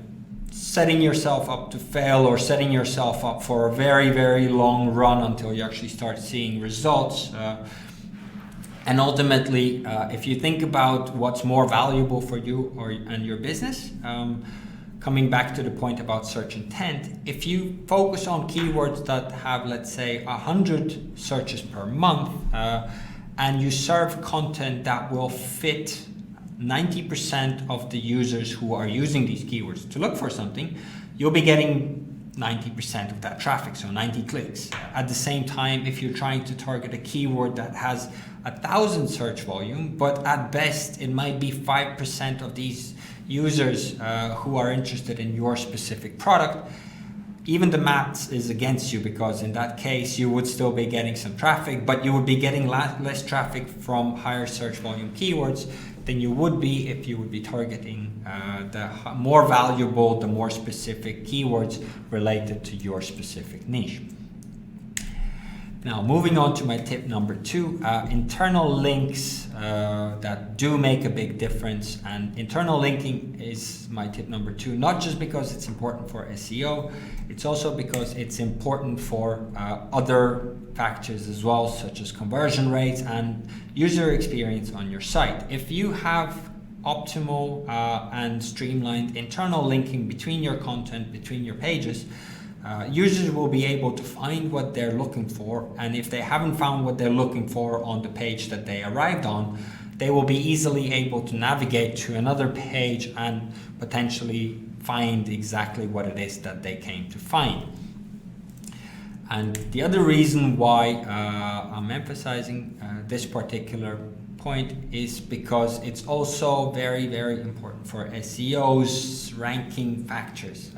[SPEAKER 4] setting yourself up to fail, or setting yourself up for a very, very long run until you actually start seeing results. And ultimately, if you think about what's more valuable for you and your business, coming back to the point about search intent, if you focus on keywords that have, let's say, 100 searches per month, and you serve content that will fit 90% of the users who are using these keywords to look for something, you'll be getting 90% of that traffic, so 90 clicks. At the same time, if you're trying to target a keyword that has 1,000 search volume, but at best it might be 5% of these users who are interested in your specific product, even the maths is against you, because in that case you would still be getting some traffic, but you would be getting less traffic from higher search volume keywords than you would be if you would be targeting the more valuable, the more specific keywords related to your specific niche. Now, moving on to my tip number 2, internal links that do make a big difference. And internal linking is my tip number 2, not just because it's important for SEO, it's also because it's important for other factors as well, such as conversion rates and user experience on your site. If you have optimal and streamlined internal linking between your content, between your pages, users will be able to find what they're looking for, and if they haven't found what they're looking for on the page that they arrived on, they will be easily able to navigate to another page and potentially find exactly what it is that they came to find. And the other reason why I'm emphasizing this particular point is because it's also very, very important for SEO's ranking factors.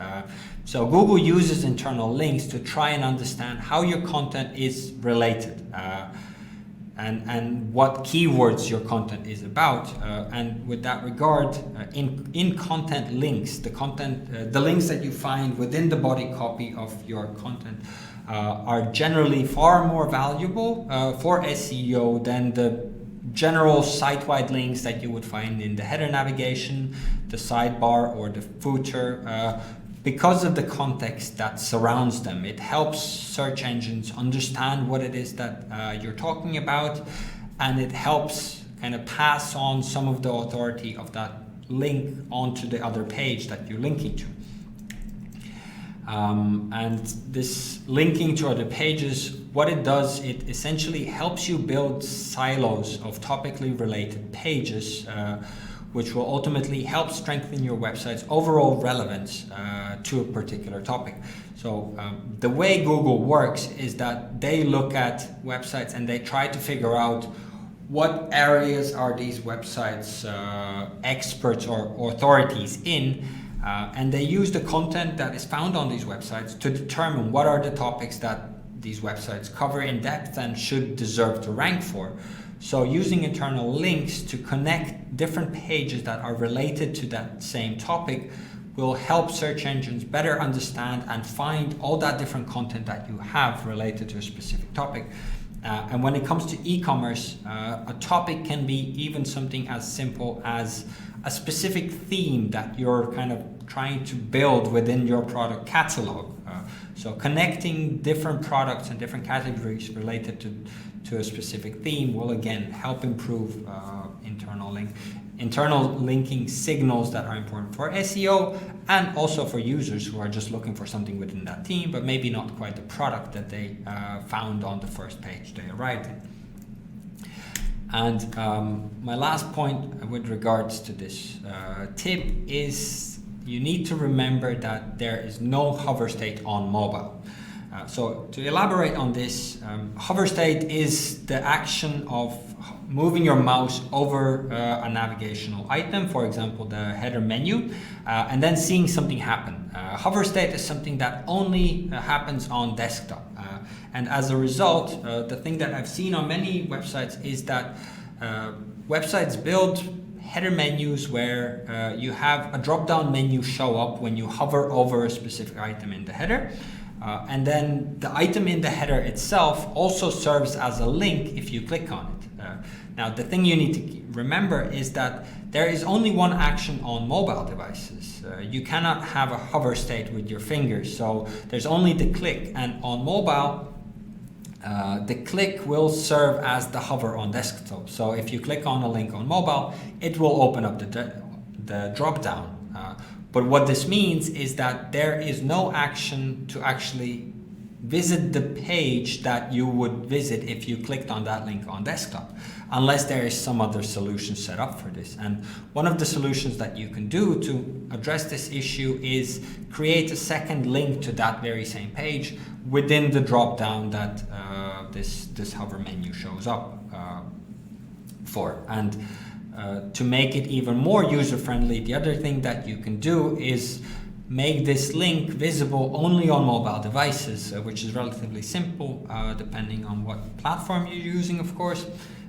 [SPEAKER 4] So Google uses internal links to try and understand how your content is related and what keywords your content is about. And with that regard, in content links, the links that you find within the body copy of your content are generally far more valuable for SEO than the general site-wide links that you would find in the header navigation, the sidebar, or the footer, because of the context that surrounds them. It helps search engines understand what it is that you're talking about, and it helps kind of pass on some of the authority of that link onto the other page that you're linking to. And this linking to other pages, what it does, it essentially helps you build silos of topically related pages, which will ultimately help strengthen your website's overall relevance to a particular topic. So the way Google works is that they look at websites and they try to figure out what areas are these websites experts or authorities in, and they use the content that is found on these websites to determine what are the topics that these websites cover in depth and should deserve to rank for. So using internal links to connect different pages that are related to that same topic will help search engines better understand and find all that different content that you have related to a specific topic. And when it comes to e-commerce, a topic can be even something as simple as a specific theme that you're kind of trying to build within your product catalog. So connecting different products and different categories related to a specific theme will again help improve internal linking signals that are important for SEO and also for users who are just looking for something within that theme, but maybe not quite the product that they found on the first page they arrived in. And my last point with regards to this tip is you need to remember that there is no hover state on mobile. So to elaborate on this, hover state is the action of moving your mouse over a navigational item, for example, the header menu, and then seeing something happen. Hover state is something that only happens on desktop. And as a result, the thing that I've seen on many websites is that websites build header menus where you have a drop-down menu show up when you hover over a specific item in the header. And then the item in the header itself also serves as a link if you click on it. Now, the thing you need to remember is that there is only one action on mobile devices. You cannot have a hover state with your fingers, so there's only the click, and on mobile, the click will serve as the hover on desktop. So if you click on a link on mobile, it will open up the drop-down. But what this means is that there is no action to actually visit the page that you would visit if you clicked on that link on desktop, unless there is some other solution set up for this. And one of the solutions that you can do to address this issue is create a second link to that very same page within the drop-down that this hover menu shows up for. And to make it even more user-friendly, the other thing that you can do is make this link visible only on mobile devices, which is relatively simple, depending on what platform you're using, of course.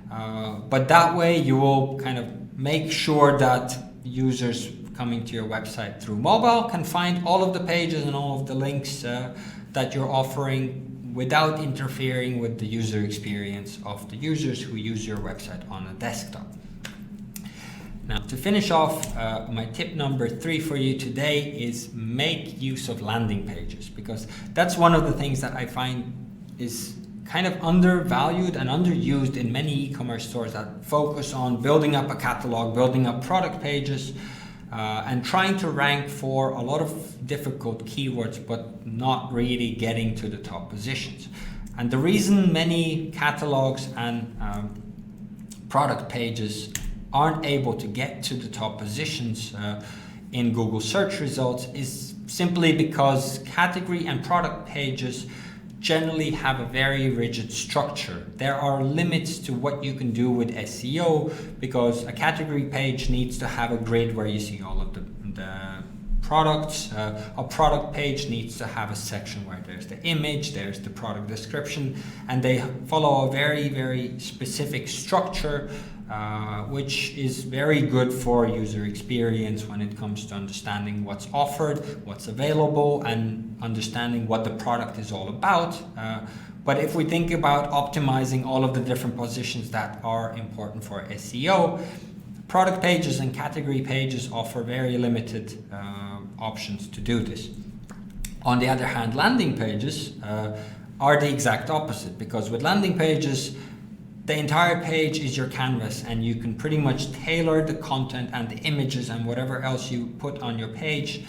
[SPEAKER 4] But that way you will kind of make sure that users coming to your website through mobile can find all of the pages and all of the links that you're offering without interfering with the user experience of the users who use your website on a desktop. Now, to finish off, my tip number 3 for you today is make use of landing pages, because that's one of the things that I find is kind of undervalued and underused in many e-commerce stores that focus on building up a catalog, building up product pages, and trying to rank for a lot of difficult keywords, but not really getting to the top positions. And the reason many catalogs and product pages aren't able to get to the top positions in Google search results is simply because category and product pages generally have a very rigid structure. There are limits to what you can do with SEO, because a category page needs to have a grid where you see all of the products. A product page needs to have a section where there's the image, there's the product description, and they follow a very, very specific structure, which is very good for user experience when it comes to understanding what's offered, what's available, and understanding what the product is all about. But if we think about optimizing all of the different positions that are important for SEO, product pages and category pages offer very limited options to do this. On the other hand, landing pages are the exact opposite, because with landing pages, the entire page is your canvas, and you can pretty much tailor the content and the images and whatever else you put on your page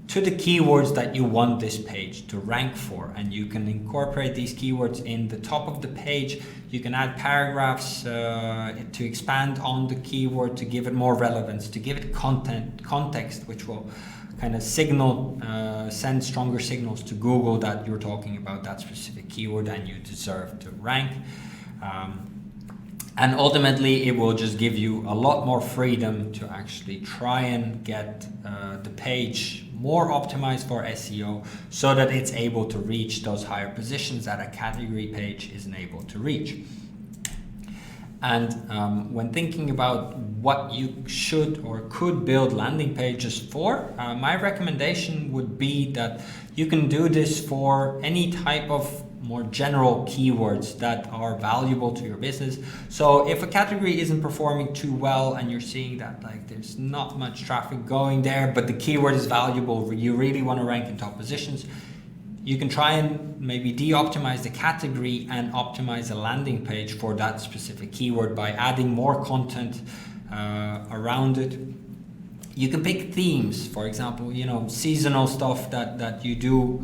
[SPEAKER 4] to the keywords that you want this page to rank for. And you can incorporate these keywords in the top of the page. You can add paragraphs to expand on the keyword, to give it more relevance, to give it context, which will kind of send stronger signals to Google that you're talking about that specific keyword and you deserve to rank. And ultimately, it will just give you a lot more freedom to actually try and get the page more optimized for SEO, so that it's able to reach those higher positions that a category page isn't able to reach. And when thinking about what you should or could build landing pages for, my recommendation would be that you can do this for any type of more general keywords that are valuable to your business. So if a category isn't performing too well and you're seeing that like there's not much traffic going there, but the keyword is valuable, you really want to rank in top positions, you can try and maybe de-optimize the category and optimize a landing page for that specific keyword by adding more content around it. You can pick themes, for example, seasonal stuff that you do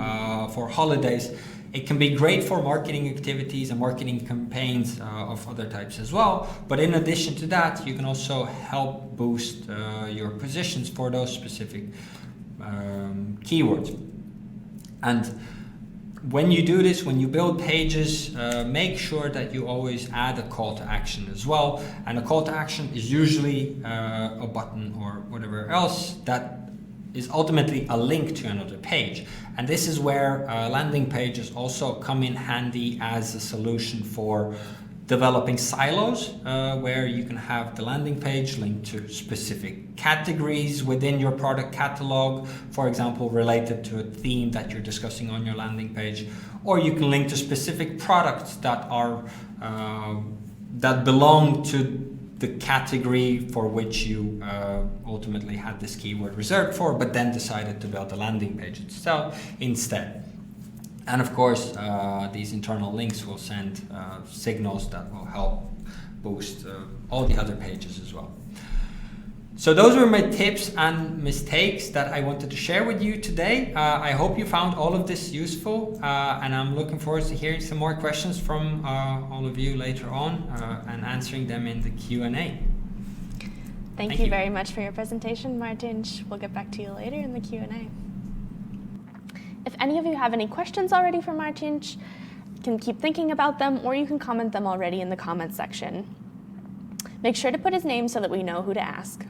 [SPEAKER 4] for holidays. It can be great for marketing activities and marketing campaigns of other types as well. But in addition to that, you can also help boost your positions for those specific keywords. And when you do this, when you build pages, make sure that you always add a call to action as well. And a call to action is usually a button or whatever else that is ultimately a link to another page. And this is where landing pages also come in handy as a solution for developing silos where you can have the landing page linked to specific categories within your product catalog, for example, related to a theme that you're discussing on your landing page, or you can link to specific products that are that belong to the category for which you ultimately had this keyword reserved for, but then decided to build a landing page itself instead. And of course, these internal links will send signals that will help boost all the other pages as well. So those were my tips and mistakes that I wanted to share with you today. I hope you found all of this useful, and I'm looking forward to hearing some more questions from all of you later on and answering them in the Q&A.
[SPEAKER 2] Thank you very much for your presentation, Martin. We'll get back to you later in the Q&A. If any of you have any questions already for Martin, you can keep thinking about them, or you can comment them already in the comments section. Make sure to put his name so that we know who to ask.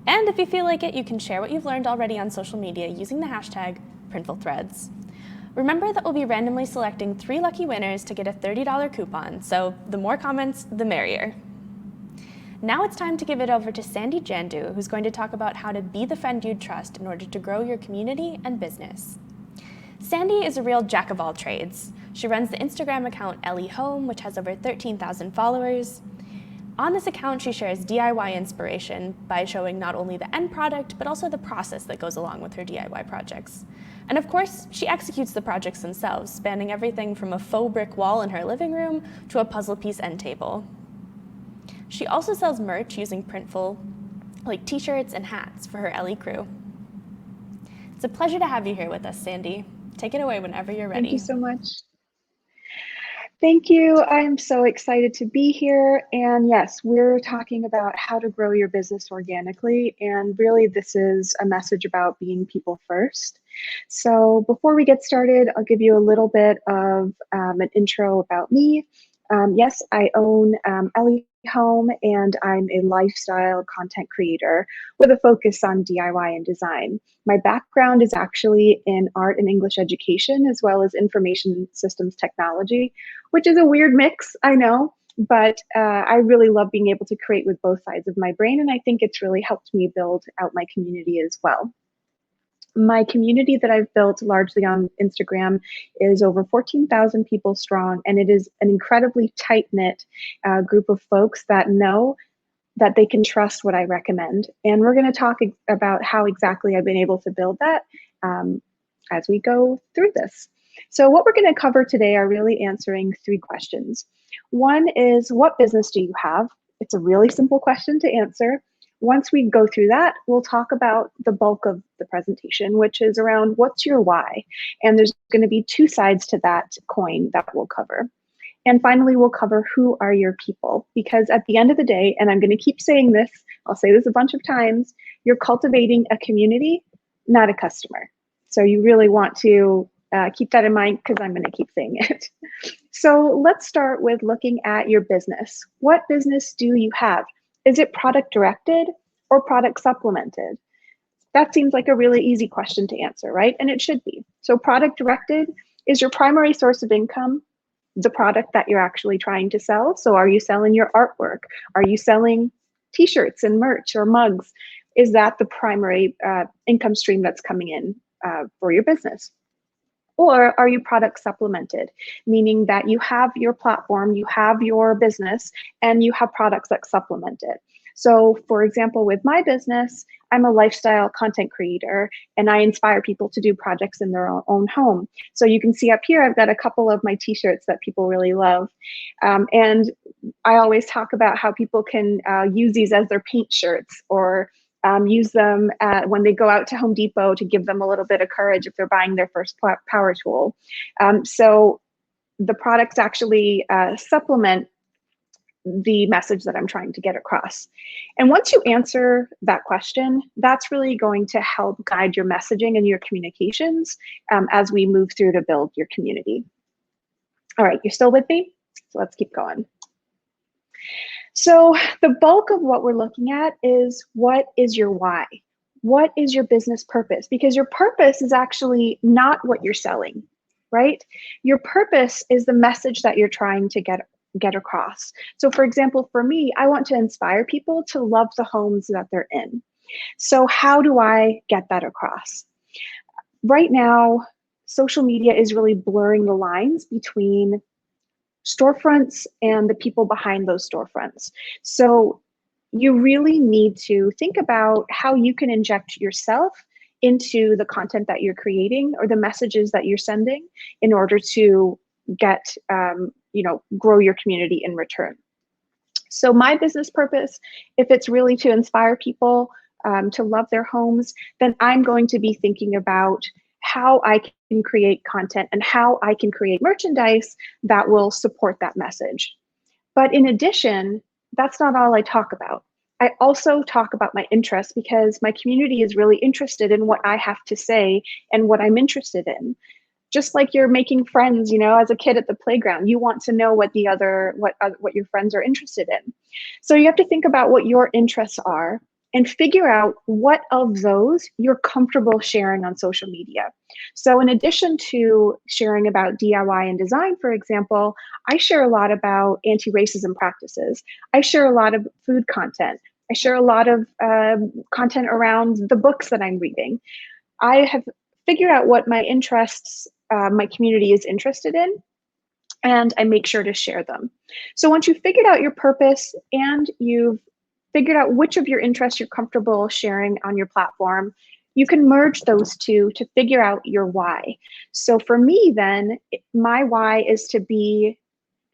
[SPEAKER 2] And if you feel like it, you can share what you've learned already on social media using the hashtag #PrintfulThreads. Remember that we'll be randomly selecting 3 lucky winners to get a $30 coupon, so the more comments, the merrier. Now it's time to give it over to Sandy Jandu, who's going to talk about how to be the friend you'd trust in order to grow your community and business. Sandy is a real jack of all trades. She runs the Instagram account Ellie Home, which has over 13,000 followers. On this account, she shares DIY inspiration by showing not only the end product, but also the process that goes along with her DIY projects. And of course, she executes the projects themselves, spanning everything from a faux brick wall in her living room to a puzzle piece end table. She also sells merch using Printful, like t-shirts and hats for her Ellie crew. It's a pleasure to have you here with us, Sandy. Take it away whenever you're ready.
[SPEAKER 5] Thank you so much. Thank you. I'm so excited to be here. And yes, we're talking about how to grow your business organically. And really, this is a message about being people first. So before we get started, I'll give you a little bit of an intro about me. Yes, I own Ellie Home, and I'm a lifestyle content creator with a focus on DIY and design. My background is actually in art and English education, as well as information systems technology, which is a weird mix, I know, but I really love being able to create with both sides of my brain, and I think it's really helped me build out my community as well. My community that I've built largely on Instagram is over 14,000 people strong, and it is an incredibly tight-knit group of folks that know that they can trust what I recommend. And we're going to talk about how exactly I've been able to build that as we go through this. So what we're going to cover today are really answering 3 questions. One is, what business do you have? It's a really simple question to answer. Once we go through that, we'll talk about the bulk of the presentation, which is around what's your why? And there's going to be 2 sides to that coin that we'll cover. And finally, we'll cover who are your people, because at the end of the day, and I'm going to keep saying this, I'll say this a bunch of times, you're cultivating a community, not a customer. So you really want to keep that in mind, because I'm going to keep saying it. So let's start with looking at your business. What business do you have? Is it product directed or product supplemented? That seems like a really easy question to answer, right? And it should be. So product directed is your primary source of income, the product that you're actually trying to sell. So are you selling your artwork? Are you selling t-shirts and merch or mugs? Is that the primary income stream that's coming in for your business? Or are you product supplemented, meaning that you have your platform, you have your business, and you have products that supplement it? So for example, with my business, I'm a lifestyle content creator, and I inspire people to do projects in their own home. So you can see up here, I've got a couple of my t-shirts that people really love. And I always talk about how people can use these as their paint shirts, or use them when they go out to Home Depot to give them a little bit of courage if they're buying their first power tool. So the products actually supplement the message that I'm trying to get across. And once you answer that question, that's really going to help guide your messaging and your communications as we move through to build your community. All right, you're still with me? So let's keep going. So the bulk of what we're looking at is, what is your why? What is your business purpose? Because your purpose is actually not what you're selling, right? Your purpose is the message that you're trying to get get across. So for example, for me, I want to inspire people to love the homes that they're in. So how do I get that across? Right now, social media is really blurring the lines between storefronts and the people behind those storefronts. So you really need to think about how you can inject yourself into the content that you're creating or the messages that you're sending in order to get, grow your community in return. So my business purpose, if it's really to inspire people to love their homes, then I'm going to be thinking about how I can create content and how I can create merchandise that will support that message. But in addition, that's not all I talk about. I also talk about my interests because my community is really interested in what I have to say and what I'm interested in. Just like you're making friends, as a kid at the playground, you want to know what what your friends are interested in. So you have to think about what your interests are and figure out what of those you're comfortable sharing on social media. So in addition to sharing about DIY and design, for example, I share a lot about anti-racism practices. I share a lot of food content. I share a lot of content around the books that I'm reading. I have figured out what my interests, my community is interested in, and I make sure to share them. So once you've figured out your purpose and you've figured out which of your interests you're comfortable sharing on your platform, you can merge those two to figure out your why. So for me then, my why is to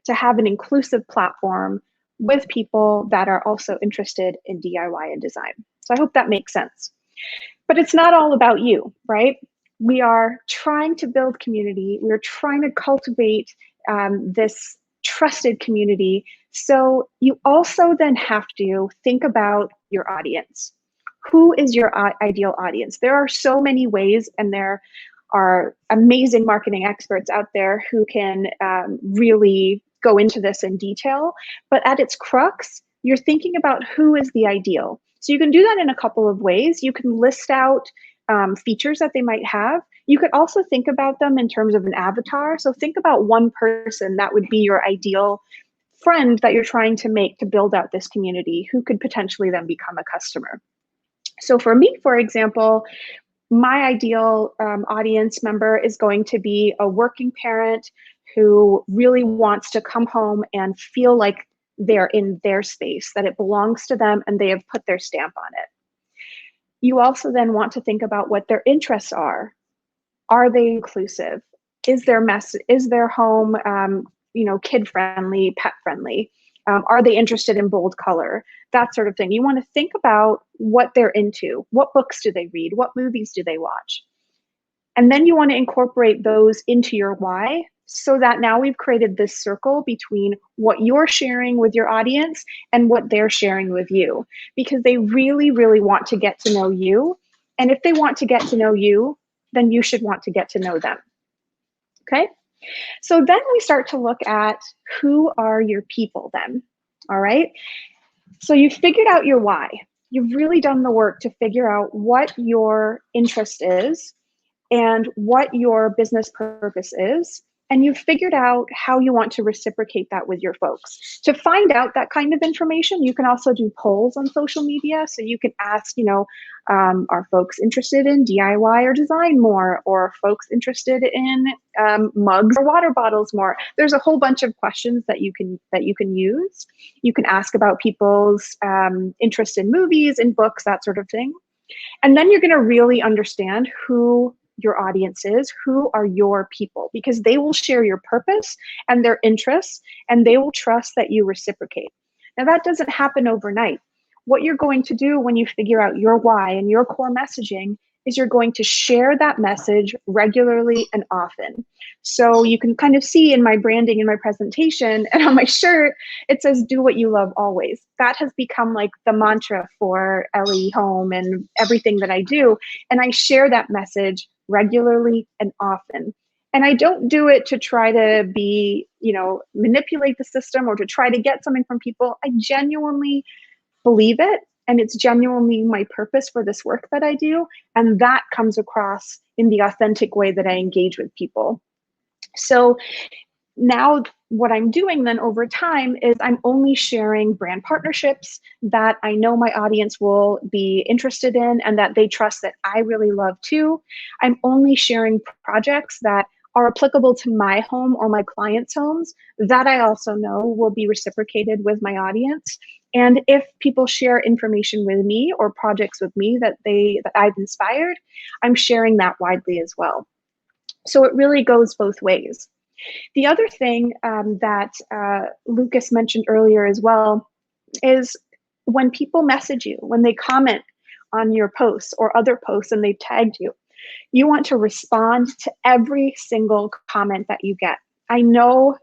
[SPEAKER 5] have an inclusive platform with people that are also interested in DIY and design. So I hope that makes sense. But it's not all about you, right? We are trying to build community. We're trying to cultivate this trusted community. So you also then have to think about your audience. Who is your ideal audience? There are so many ways, and there are amazing marketing experts out there who can really go into this in detail. But at its crux, you're thinking about who is the ideal. So you can do that in a couple of ways. You can list out features that they might have. You could also think about them in terms of an avatar. So think about one person that would be your ideal friend that you're trying to make to build out this community, who could potentially then become a customer. So for me, for example, my ideal audience member is going to be a working parent who really wants to come home and feel like they're in their space, that it belongs to them and they have put their stamp on it. You also then want to think about what their interests are. Are they inclusive? Is their home kid friendly, pet friendly? Are they interested in bold color? That sort of thing. You want to think about what they're into. What books do they read? What movies do they watch? And then you want to incorporate those into your why, so that now we've created this circle between what you're sharing with your audience and what they're sharing with you, because they really, really want to get to know you. And if they want to get to know you, then you should want to get to know them. Okay? So then we start to look at who are your people then, all right? So you've figured out your why. You've really done the work to figure out what your interest is and what your business purpose is. And you've figured out how you want to reciprocate that with your folks. To find out that kind of information, you can also do polls on social media. So you can ask, are folks interested in DIY or design more? Or are folks interested in mugs or water bottles more? There's a whole bunch of questions that you can use. You can ask about people's interest in movies and books, that sort of thing. And then you're going to really understand who your audience is, who are your people, because they will share your purpose and their interests, and they will trust that you reciprocate. Now, that doesn't happen overnight. What you're going to do when you figure out your why and your core messaging is you're going to share that message regularly and often. So you can kind of see in my branding and my presentation and on my shirt, it says, do what you love always. That has become like the mantra for Ellie Home and everything that I do. And I share that message regularly and often. And I don't do it to try to manipulate the system or to try to get something from people. I genuinely believe it. And it's genuinely my purpose for this work that I do. And that comes across in the authentic way that I engage with people. So now what I'm doing then over time is I'm only sharing brand partnerships that I know my audience will be interested in and that they trust that I really love too. I'm only sharing projects that are applicable to my home or my clients' homes that I also know will be reciprocated with my audience. And if people share information with me or projects with me that I've inspired, I'm sharing that widely as well. So it really goes both ways. The other thing that Lucas mentioned earlier as well is when people message you, when they comment on your posts or other posts and they've tagged you, you want to respond to every single comment that you get. I know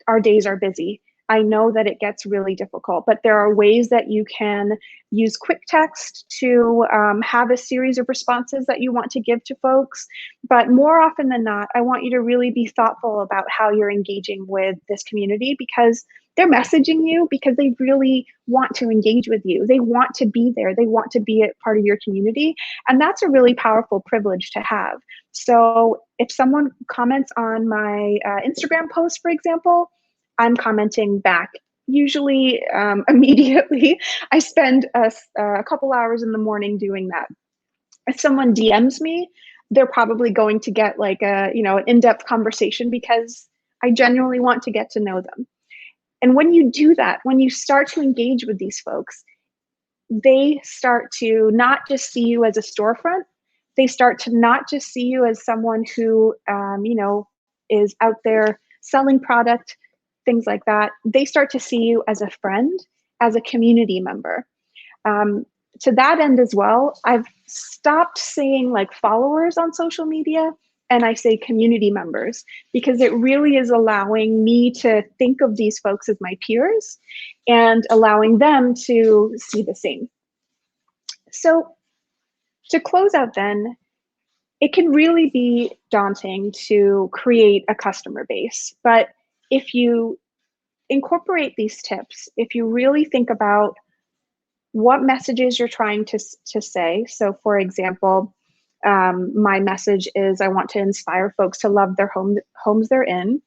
[SPEAKER 5] our days are busy. I know that it gets really difficult, but there are ways that you can use quick text to have a series of responses that you want to give to folks. But more often than not, I want you to really be thoughtful about how you're engaging with this community, because they're messaging you because they really want to engage with you. They want to be there. They want to be a part of your community. And that's a really powerful privilege to have. So if someone comments on my Instagram post, for example, I'm commenting back, usually immediately. I spend a couple hours in the morning doing that. If someone DMs me, they're probably going to get like an in-depth conversation because I genuinely want to get to know them. And when you do that, when you start to engage with these folks, they start to not just see you as a storefront. They start to not just see you as someone who, is out there selling product, things like that. They start to see you as a friend, as a community member. To that end as well, I've stopped saying like followers on social media, and I say community members, because it really is allowing me to think of these folks as my peers and allowing them to see the same. So to close out then, it can really be daunting to create a customer base, but if you incorporate these tips, if you really think about what messages you're trying to say. So for example, my message is I want to inspire folks to love their homes they're in.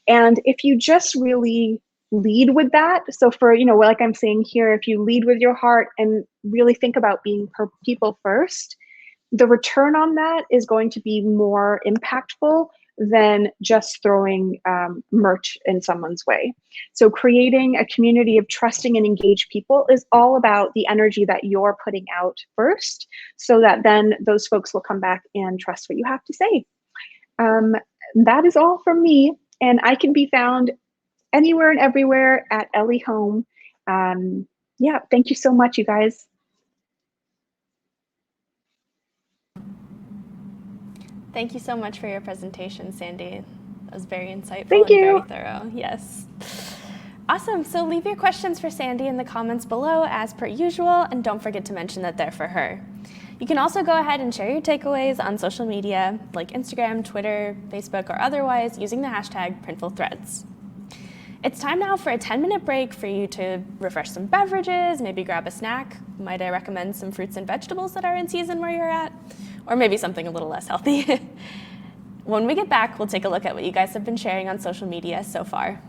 [SPEAKER 5] And if you just really lead with that, so for, like I'm saying here, if you lead with your heart and really think about being people first, the return on that is going to be more impactful than just throwing merch in someone's way. So creating a community of trusting and engaged people is all about the energy that you're putting out first, so that then those folks will come back and trust what you have to say. That is all from me, and I can be found anywhere and everywhere at Ellie Home. Yeah, thank you so much, you guys.
[SPEAKER 2] Thank you so much for your presentation, Sandy. That was very insightful
[SPEAKER 5] Thank
[SPEAKER 2] and
[SPEAKER 5] you.
[SPEAKER 2] very thorough. Yes. Awesome. So leave your questions for Sandy in the comments below as per usual, and don't forget to mention that they're for her. You can also go ahead and share your takeaways on social media like Instagram, Twitter, Facebook, or otherwise using the hashtag Printful Threads. It's time now for a 10-minute break for you to refresh some beverages, maybe grab a snack. Might I recommend some fruits and vegetables that are in season where you're at? Or maybe something a little less healthy. When we get back, we'll take a look at what you guys have been sharing on social media so far.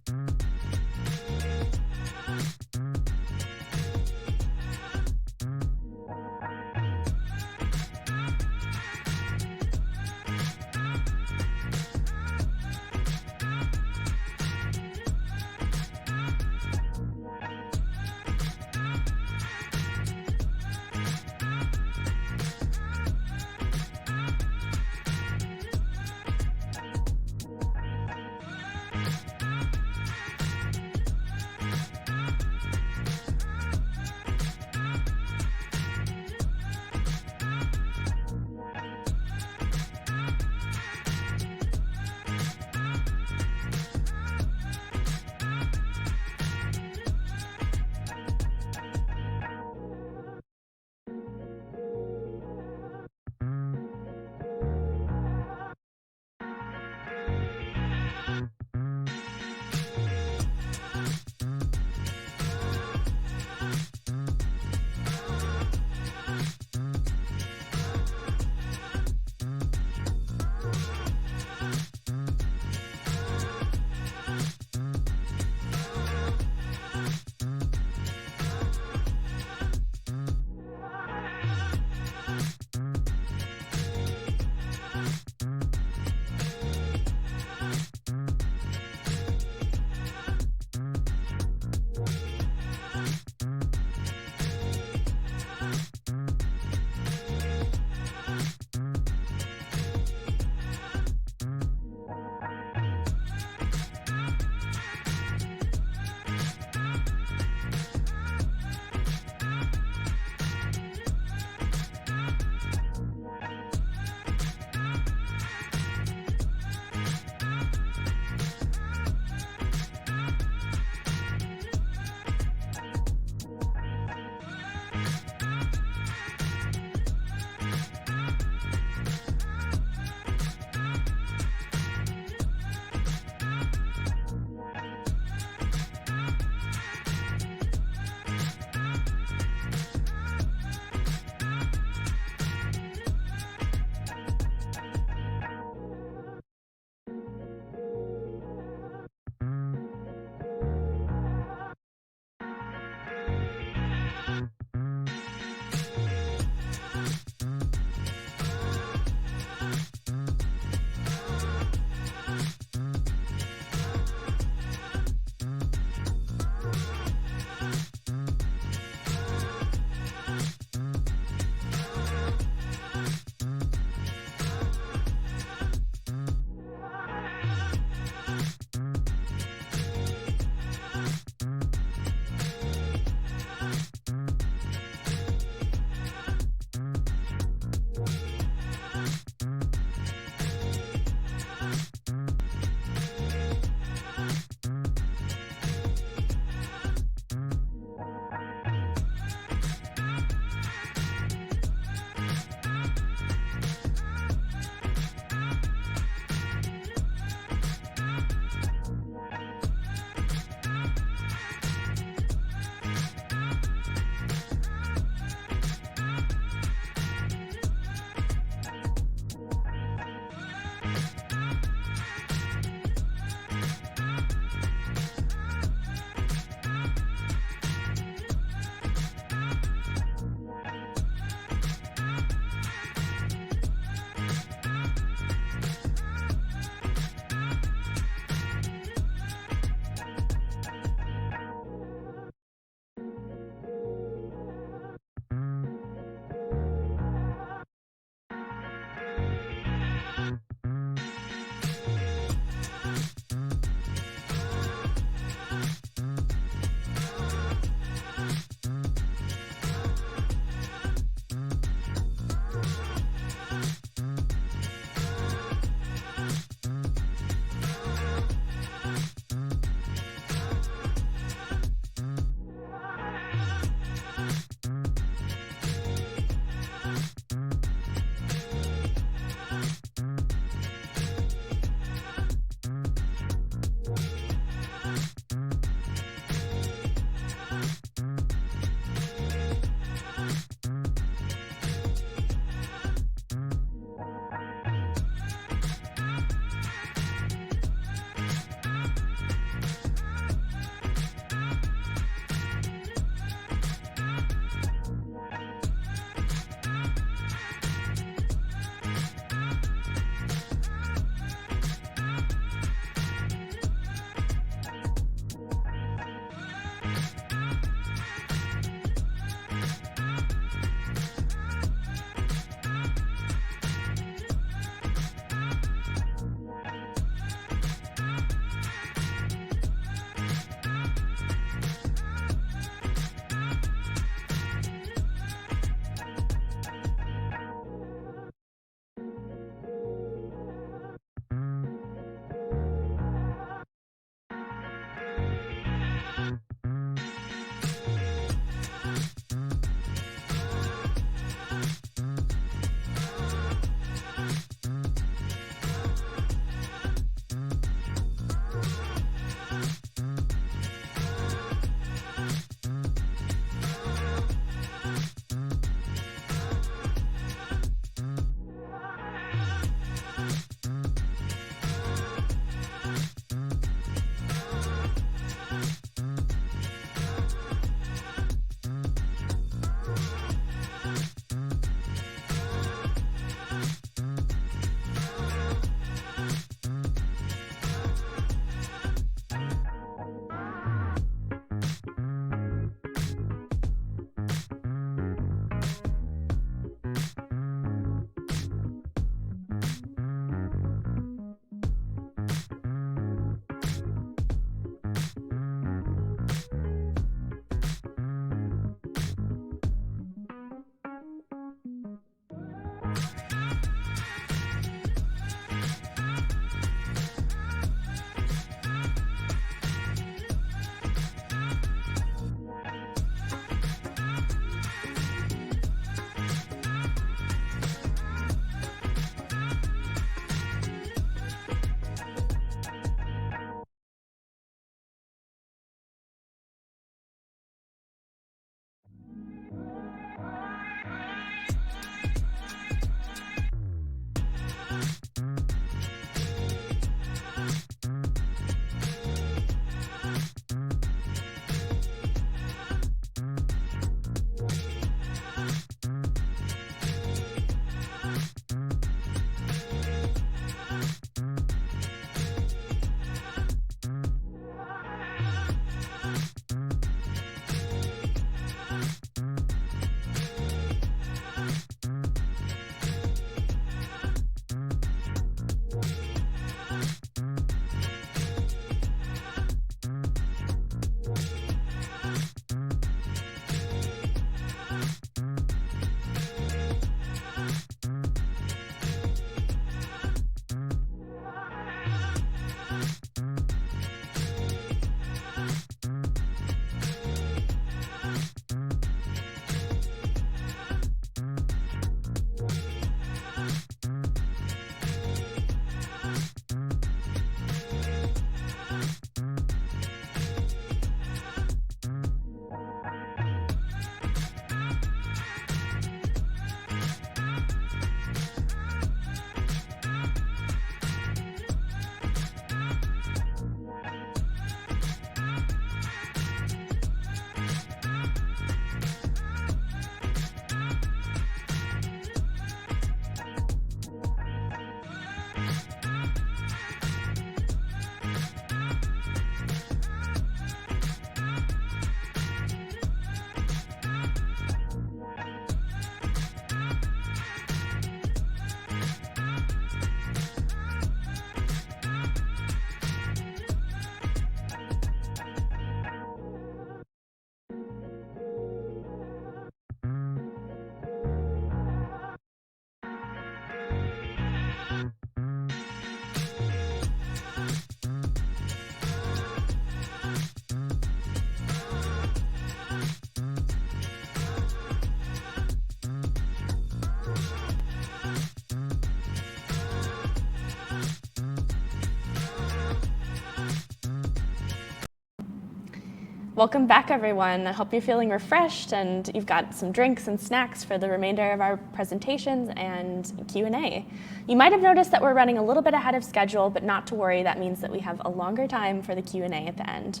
[SPEAKER 2] Welcome back, everyone. I hope you're feeling refreshed and you've got some drinks and snacks for the remainder of our presentations and Q&A. You might have noticed that we're running a little bit ahead of schedule, but not to worry, that means that we have a longer time for the Q&A at the end.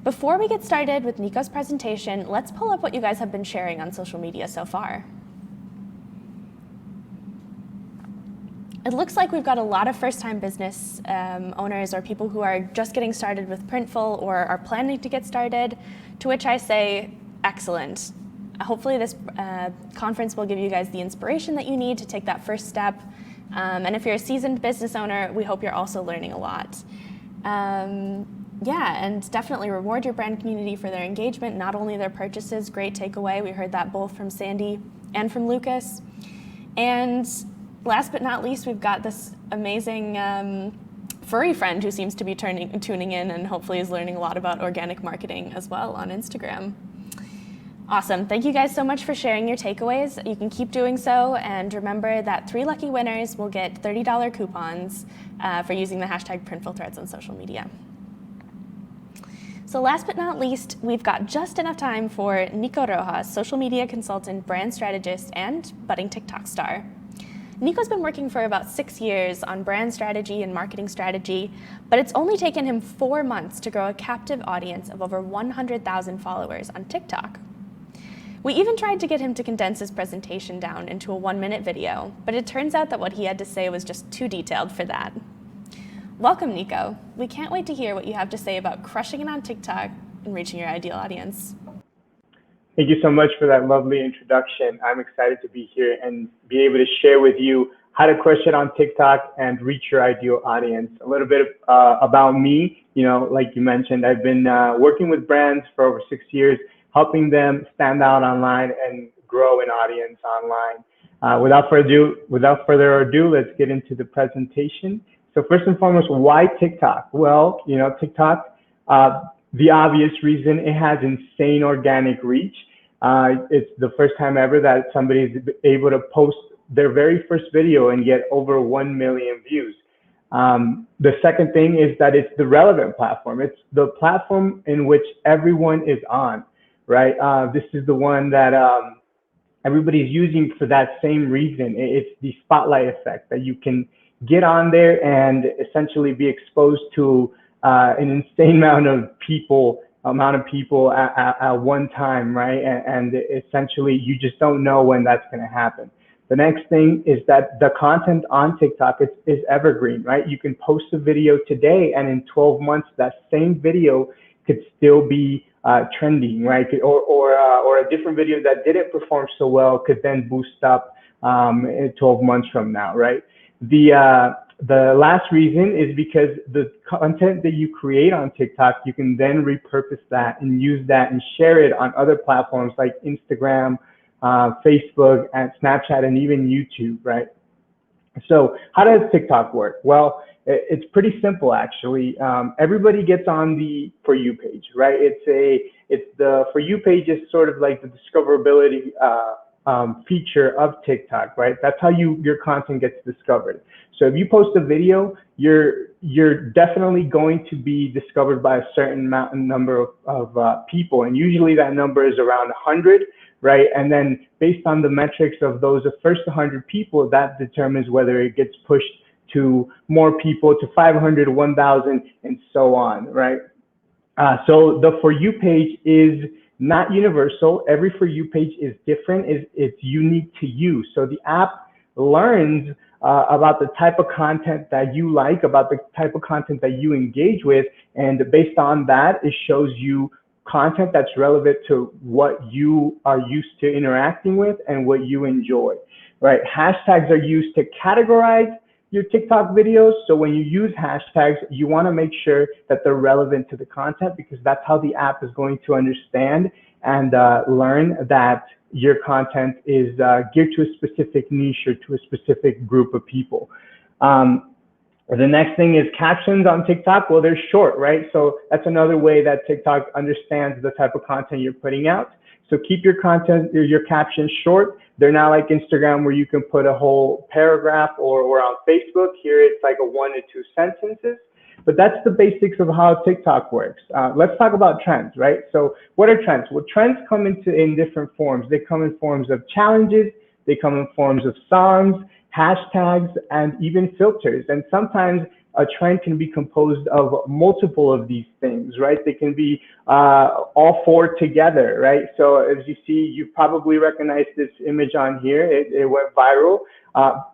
[SPEAKER 2] Before we get started with Nico's presentation, let's pull up what you guys have been sharing on social media so far. It looks like we've got a lot of first-time business owners or people who are just getting started with Printful or are planning to get started, to which I say, excellent. Hopefully this conference will give you guys the inspiration that you need to take that first step. And if you're a seasoned business owner, we hope you're also learning a lot. Yeah, and definitely reward your brand community for their engagement, not only their purchases. Great takeaway. We heard that both from Sandy and from Lucas. And last but not least, we've got this amazing furry friend who seems to be tuning in and hopefully is learning a lot about organic marketing as well on Instagram. Awesome. Thank you guys so much for sharing your takeaways. You can keep doing so, and remember that 3 lucky winners will get $30 coupons for using the hashtag Printful Threads on social media. So last but not least, we've got just enough time for Nico Rojas, social media consultant, brand strategist, and budding TikTok star. Nico's been working for about 6 years on brand strategy and marketing strategy, but it's only taken him 4 months to grow a captive audience of over 100,000 followers on TikTok. We even tried to get him to condense his presentation down into a 1-minute video, but it turns out that what he had to say was just too detailed for that. Welcome, Nico. We can't wait to hear what you have to say about crushing it on TikTok and reaching your ideal audience.
[SPEAKER 6] Thank you so much for that lovely introduction. I'm excited to be here and be able to share with you how to crush it on TikTok and reach your ideal audience. A little bit about me, like you mentioned, I've been working with brands for over 6 years, helping them stand out online and grow an audience online. Without further ado, let's get into the presentation. So first and foremost, why TikTok? Well, TikTok, the obvious reason, it has insane organic reach. It's the first time ever that somebody's able to post their very first video and get over 1 million views. The second thing is that it's the relevant platform. It's the platform in which everyone is on, right? This is the one that everybody's using for that same reason. It's the spotlight effect, that you can get on there and essentially be exposed to an insane amount of people at one time, right? And essentially you just don't know when that's going to happen. The next thing is that the content on TikTok is evergreen, right? You can post a video today and in 12 months that same video could still be trending, right? Or a different video that didn't perform so well could then boost up 12 months from now, right? The last reason is because the content that you create on TikTok, you can then repurpose that and use that and share it on other platforms like Instagram, Facebook, and Snapchat, and even YouTube, right? So how does TikTok work? Well, it's pretty simple, actually. Everybody gets on the For You page, right? It's the For You page is sort of like the discoverability feature of TikTok, right? That's how your content gets discovered. So if you post a video, you're definitely going to be discovered by a certain number of people, and usually that number is around 100, right? And then based on the metrics of those first 100 people, that determines whether it gets pushed to more people, to 500, 1,000, and so on, right? So the For You page is not universal. Every For You page is different. It's unique to you. So the app learns about the type of content that you like, about the type of content that you engage with, and based on that, it shows you content that's relevant to what you are used to interacting with and what you enjoy, right? Hashtags are used to categorize your TikTok videos. So when you use hashtags, you want to make sure that they're relevant to the content, because that's how the app is going to understand and learn that your content is geared to a specific niche or to a specific group of people. The next thing is captions on TikTok. Well, they're short, right? So that's another way that TikTok understands the type of content you're putting out. So keep your content, your captions short. They're not like Instagram where you can put a whole paragraph, or on Facebook. Here it's like a 1 to 2 sentences. But that's the basics of how TikTok works. Let's talk about trends, right? So what are trends? Well, trends come in different forms. They come in forms of challenges, they come in forms of songs, hashtags, and even filters. And sometimes a trend can be composed of multiple of these things, right? They can be all four together, right? So as you see, you probably recognize this image on here. It went viral,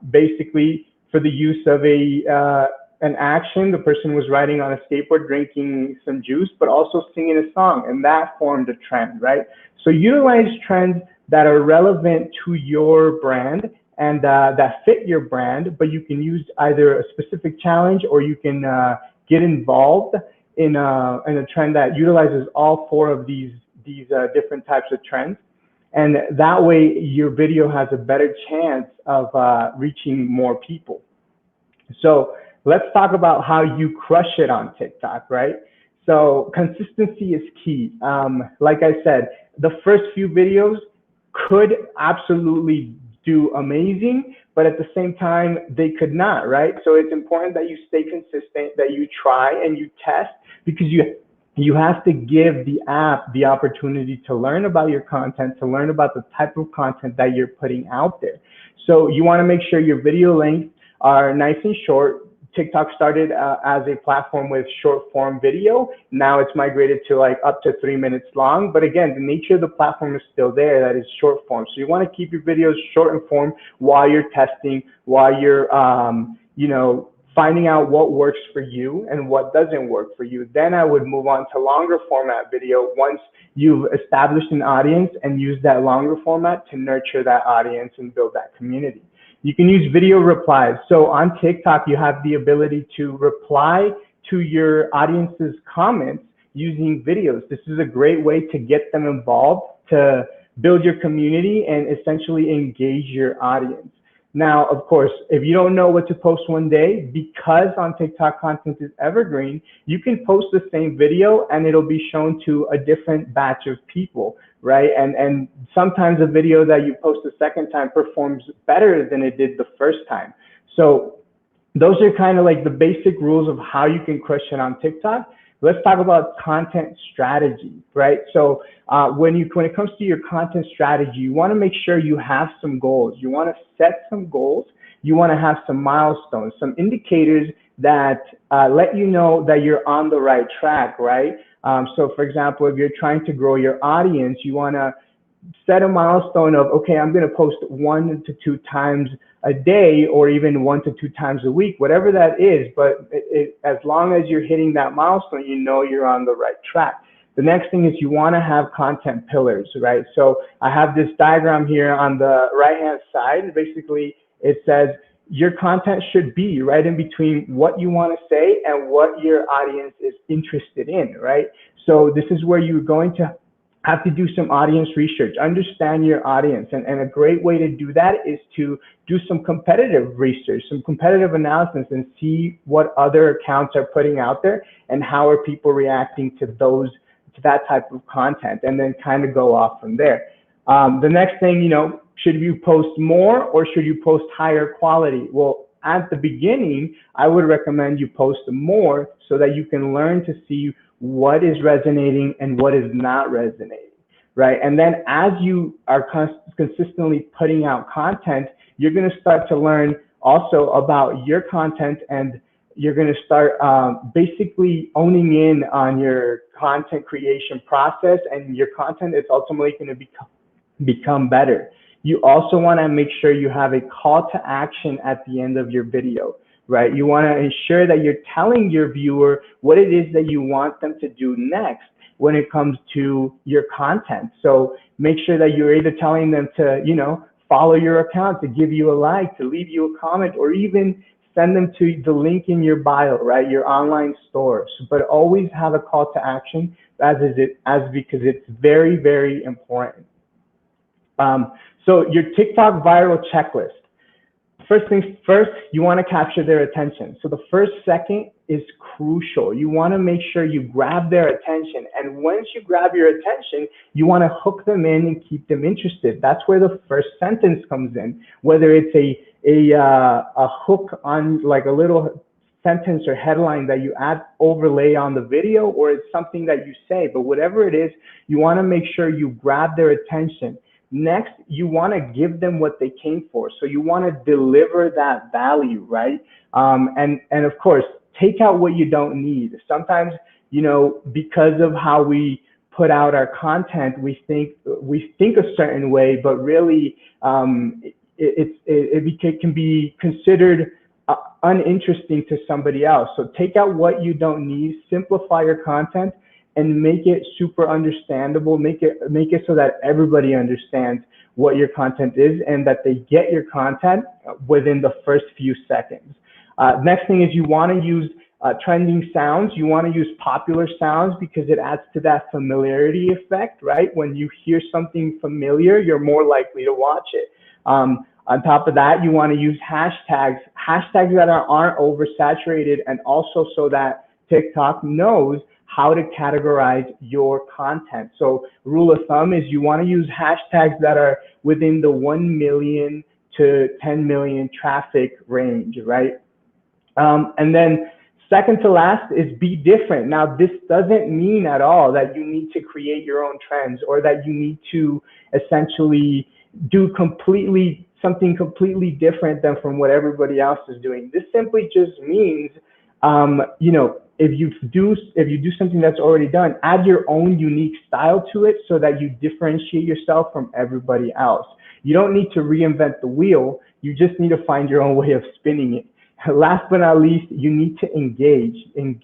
[SPEAKER 6] basically for the use of an action. The person was riding on a skateboard, drinking some juice, but also singing a song, and that formed a trend, right? So utilize trends that are relevant to your brand and that fit your brand, but you can use either a specific challenge or you can get involved in a trend that utilizes all four of these different types of trends. And that way your video has a better chance of reaching more people. So let's talk about how you crush it on TikTok, right? So consistency is key. Like I said, the first few videos could absolutely do amazing, but at the same time, they could not, right? So it's important that you stay consistent, that you try and you test, because you have to give the app the opportunity to learn about your content, to learn about the type of content that you're putting out there. So you want to make sure your video lengths are nice and short. TikTok started as a platform with short form video. Now it's migrated to like up to 3 minutes long. But again, the nature of the platform is still there, that is short form. So you want to keep your videos short and form while you're testing, while you're, finding out what works for you and what doesn't work for you. Then I would move on to longer format video once you've established an audience and use that longer format to nurture that audience and build that community. You can use video replies. So on TikTok, you have the ability to reply to your audience's comments using videos. This is a great way to get them involved, to build your community and essentially engage your audience. Now, of course, if you don't know what to post one day, because on TikTok content is evergreen, you can post the same video and it'll be shown to a different batch of people, right? And sometimes a video that you post a second time performs better than it did the first time. So those are kind of like the basic rules of how you can crush it on TikTok. Let's talk about content strategy, right? So when it comes to your content strategy, you want to make sure you have some goals. You want to set some goals. You want to have some milestones, some indicators that let you know that you're on the right track, right? So for example, if you're trying to grow your audience, you want to set a milestone of, okay, I'm going to post 1 to 2 times a day, or even 1 to 2 times a week, whatever that is. But as long as you're hitting that milestone, you know you're on the right track. The next thing is you want to have content pillars, right? So I have this diagram here on the right-hand side. Basically, it says your content should be right in between what you want to say and what your audience is interested in, right? So this is where you're going to have to do some audience research, understand your audience. And a great way to do that is to do some competitive research, some competitive analysis, and see what other accounts are putting out there and how are people reacting to that type of content, and then kind of go off from there. The next thing, should you post more or should you post higher quality? Well, at the beginning, I would recommend you post more so that you can learn to see what is resonating and what is not resonating, right? And then as you are consistently putting out content, you're going to start to learn also about your content, and you're going to start basically owning in on your content creation process, and your content is ultimately going to become better. You also want to make sure you have a call to action at the end of your video, right? You want to ensure that you're telling your viewer what it is that you want them to do next when it comes to your content. So make sure that you're either telling them to, follow your account, to give you a like, to leave you a comment, or even send them to the link in your bio, right? Your online store. But always have a call to action because it's very, very important. So your TikTok viral checklist. First things first, you want to capture their attention. So the first second is crucial. You want to make sure you grab their attention. And once you grab your attention, you want to hook them in and keep them interested. That's where the first sentence comes in. Whether it's a hook on like a little sentence or headline that you add overlay on the video, or it's something that you say, but whatever it is, you want to make sure you grab their attention. Next, you want to give them what they came for. So you want to deliver that value, right? And of course, take out what you don't need. Sometimes, you know, because of how we put out our content, we think a certain way, but really it can be considered uninteresting to somebody else. So take out what you don't need, simplify your content, and make it super understandable. Make it so that everybody understands what your content is and that they get your content within the first few seconds. Next thing is you want to use trending sounds. You want to use popular sounds because it adds to that familiarity effect, right? When you hear something familiar, you're more likely to watch it. On top of that, you want to use hashtags that aren't oversaturated, and also so that TikTok knows how to categorize your content. So rule of thumb is you want to use hashtags that are within the 1 million to 10 million traffic range, right? And then second to last is be different. Now, this doesn't mean at all that you need to create your own trends or that you need to essentially do something completely different than from what everybody else is doing. This simply just means, you know, if you do something that's already done, add your own unique style to it so that you differentiate yourself from everybody else. You don't need to reinvent the wheel. You just need to find your own way of spinning it. Last but not least, you need to engage. And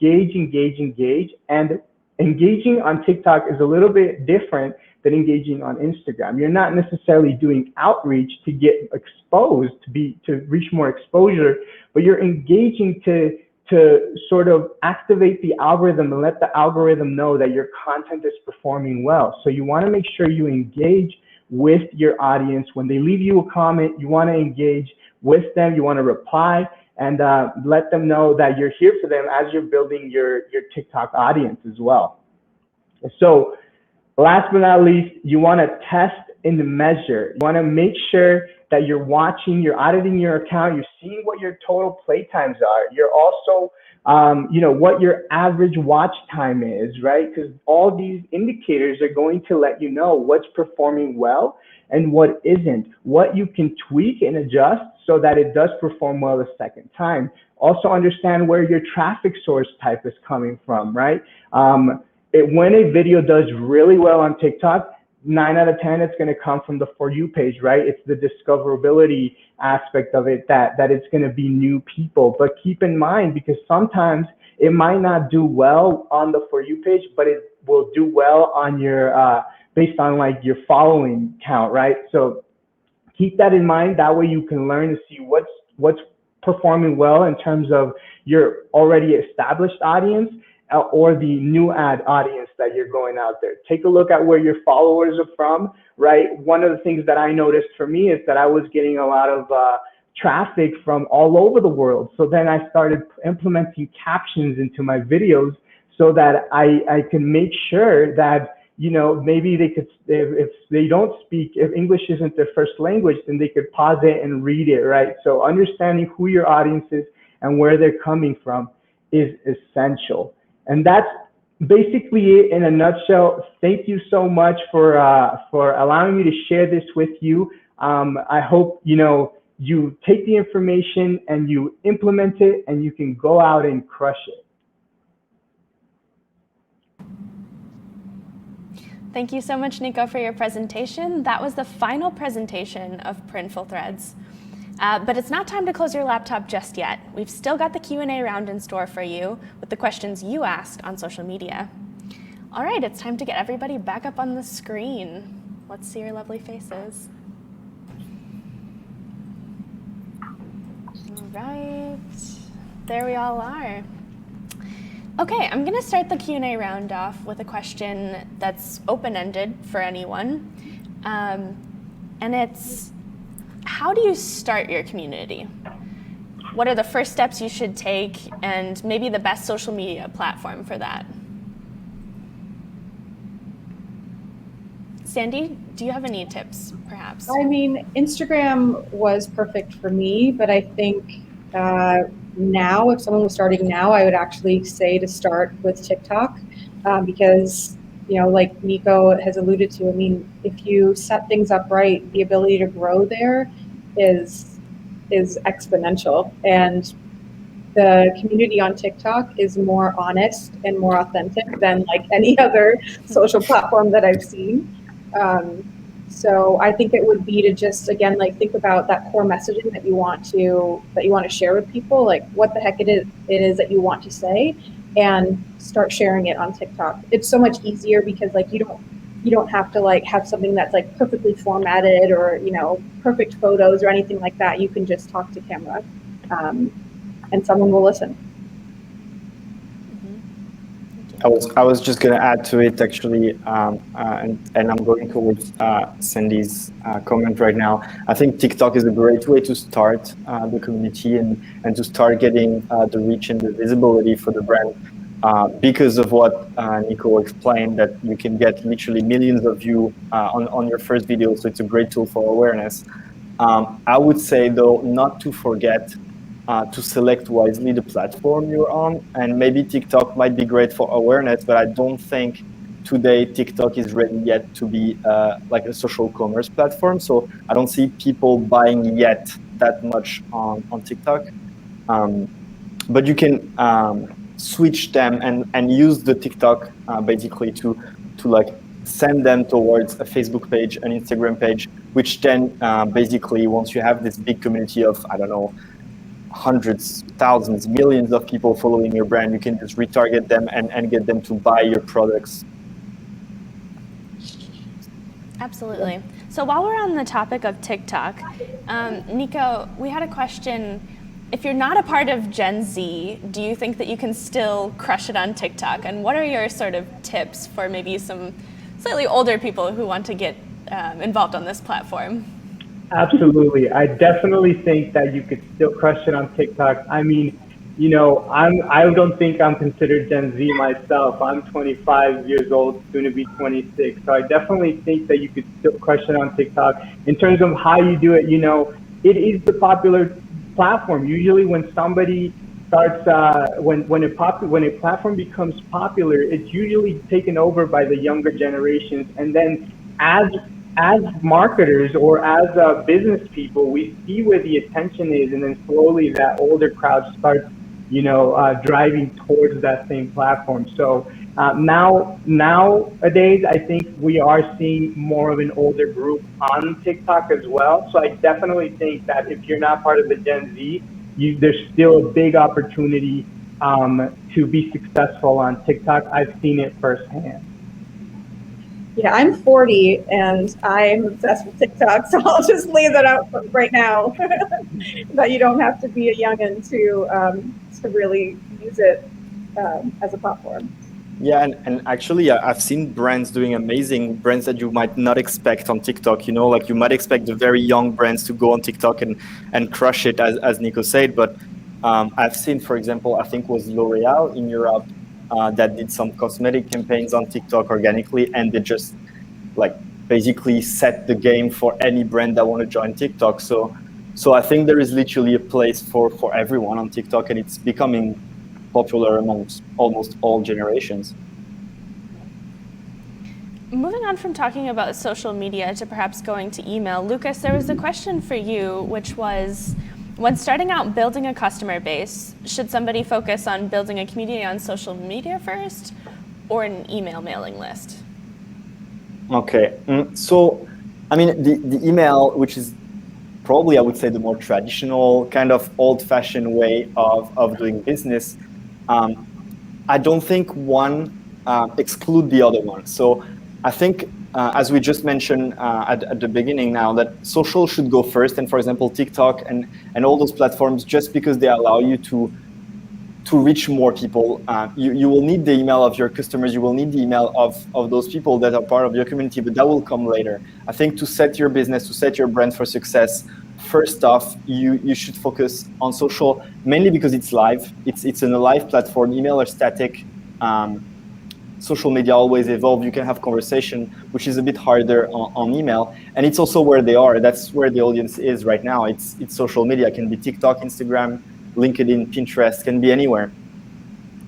[SPEAKER 6] engaging on TikTok is a little bit different than engaging on Instagram. You're not necessarily doing outreach to get exposed, to reach more exposure, but you're engaging to sort of activate the algorithm and let the algorithm know that your content is performing well. So you want to make sure you engage with your audience. When they leave you a comment, you want to engage with them. You want to reply and let them know that you're here for them as you're building your TikTok audience as well. So last but not least, you want to test and measure. You want to make sure that you're watching, you're auditing your account, you're seeing what your total play times are. You're also, you know, what your average watch time is, right? Because all these indicators are going to let you know what's performing well and what isn't, what you can tweak and adjust so that it does perform well the second time. Also understand where your traffic source type is coming from, right? When a video does really well on TikTok, 9 out of 10, it's going to come from the For You page, right? It's the discoverability aspect of it that it's going to be new people. But keep in mind, because sometimes it might not do well on the For You page, but it will do well on your, based on like your following count, right? So keep that in mind. That way you can learn to see what's performing well in terms of your already established audience or the new ad audience that you're going out there. Take a look at where your followers are from, right? One of the things that I noticed for me is that I was getting a lot of traffic from all over the world. So then I started implementing captions into my videos so that I can make sure that, you know, maybe they could, if they don't speak, if English isn't their first language, then they could pause it and read it, right? So understanding who your audience is and where they're coming from is essential. And that's basically it in a nutshell. Thank you so much for allowing me to share this with you. I hope, you know, you take the information and you implement it and you can go out and crush it.
[SPEAKER 2] Thank you so much, Nico, for your presentation. That was the final presentation of Printful Threads. But it's not time to close your laptop just yet. We've still got the Q&A round in store for you with the questions you asked on social media. All right, it's time to get everybody back up on the screen. Let's see your lovely faces. All right, there we all are. Okay, I'm gonna start the Q&A round off with a question that's open-ended for anyone. And it's, how do you start your community? What are the first steps you should take, and maybe the best social media platform for that? Sandy, do you have any tips, perhaps?
[SPEAKER 7] I mean, Instagram was perfect for me, but I think now, if someone was starting now, I would actually say to start with TikTok, because, like Nico has alluded to, I mean, if you set things up right, the ability to grow there is exponential. And the community on TikTok is more honest and more authentic than like any other social platform that I've seen. So I think it would be to just, again, like think about that core messaging that you want to share with people, like what the heck it is that you want to say, and start sharing it on TikTok. It's so much easier because like you don't have to like have something that's like perfectly formatted or perfect photos or anything like that. You can just talk to camera, and someone will listen.
[SPEAKER 3] I was just going to add to it actually, and I'm going towards Sandy's comment right now. I think TikTok is a great way to start the community and to start getting the reach and the visibility for the brand, because of what Nico explained, that you can get literally millions of views on your first video. So it's a great tool for awareness. I would say though, not to forget to select wisely the platform you're on, and maybe TikTok might be great for awareness, but I don't think today TikTok is ready yet to be like a social commerce platform. So I don't see people buying yet that much on TikTok. But you can switch them and use the TikTok basically to like send them towards a Facebook page, an Instagram page, which then basically once you have this big community of, I don't know, hundreds, thousands, millions of people following your brand, you can just retarget them and get them to buy your products.
[SPEAKER 2] Absolutely. So while we're on the topic of TikTok, Nico, we had a question. If you're not a part of Gen Z, do you think that you can still crush it on TikTok? And what are your sort of tips for maybe some slightly older people who want to get involved on this platform?
[SPEAKER 6] Absolutely. I definitely think that you could still crush it on TikTok. I mean, I don't think I'm considered Gen Z myself. I'm 25 years old, soon to be 26. So I definitely think that you could still crush it on TikTok. In terms of how you do it, it is the popular platform. Usually when somebody starts, when a platform becomes popular, it's usually taken over by the younger generations. And then as marketers or as business people, we see where the attention is, and then slowly that older crowd starts, driving towards that same platform. So nowadays, I think we are seeing more of an older group on TikTok as well. So I definitely think that if you're not part of the Gen Z, there's still a big opportunity to be successful on TikTok. I've seen it firsthand.
[SPEAKER 7] Yeah, I'm 40 and I'm obsessed with TikTok, so I'll just lay that out right now. That you don't have to be a youngin' to really use it as a platform.
[SPEAKER 3] Yeah, and actually, I've seen brands doing amazing brands that you might not expect on TikTok. Like you might expect the very young brands to go on TikTok and crush it, as Nico said. But I've seen, for example, I think it was L'Oreal in Europe that did some cosmetic campaigns on TikTok organically, and they just like basically set the game for any brand that want to join TikTok. So I think there is literally a place for everyone on TikTok, and it's becoming popular amongst almost all generations.
[SPEAKER 2] Moving on from talking about social media to perhaps going to email, Lucas, there was a question for you, which was, when starting out building a customer base, should somebody focus on building a community on social media first or an email mailing list?
[SPEAKER 3] Okay, so I mean, the email, which is probably, I would say, the more traditional kind of old-fashioned way of doing business, I don't think one exclude the other one. So I think, as we just mentioned at the beginning now, that social should go first. And for example, TikTok and all those platforms, just because they allow you to reach more people, you will need the email of your customers, you will need the email of those people that are part of your community, but that will come later. I think to set your business, to set your brand for success, first off, you should focus on social, mainly because it's live. It's in a live platform. Email are static. Social media always evolve. You can have conversation, which is a bit harder on email. And it's also where they are. That's where the audience is right now. It's social media. It can be TikTok, Instagram, LinkedIn, Pinterest, can be anywhere.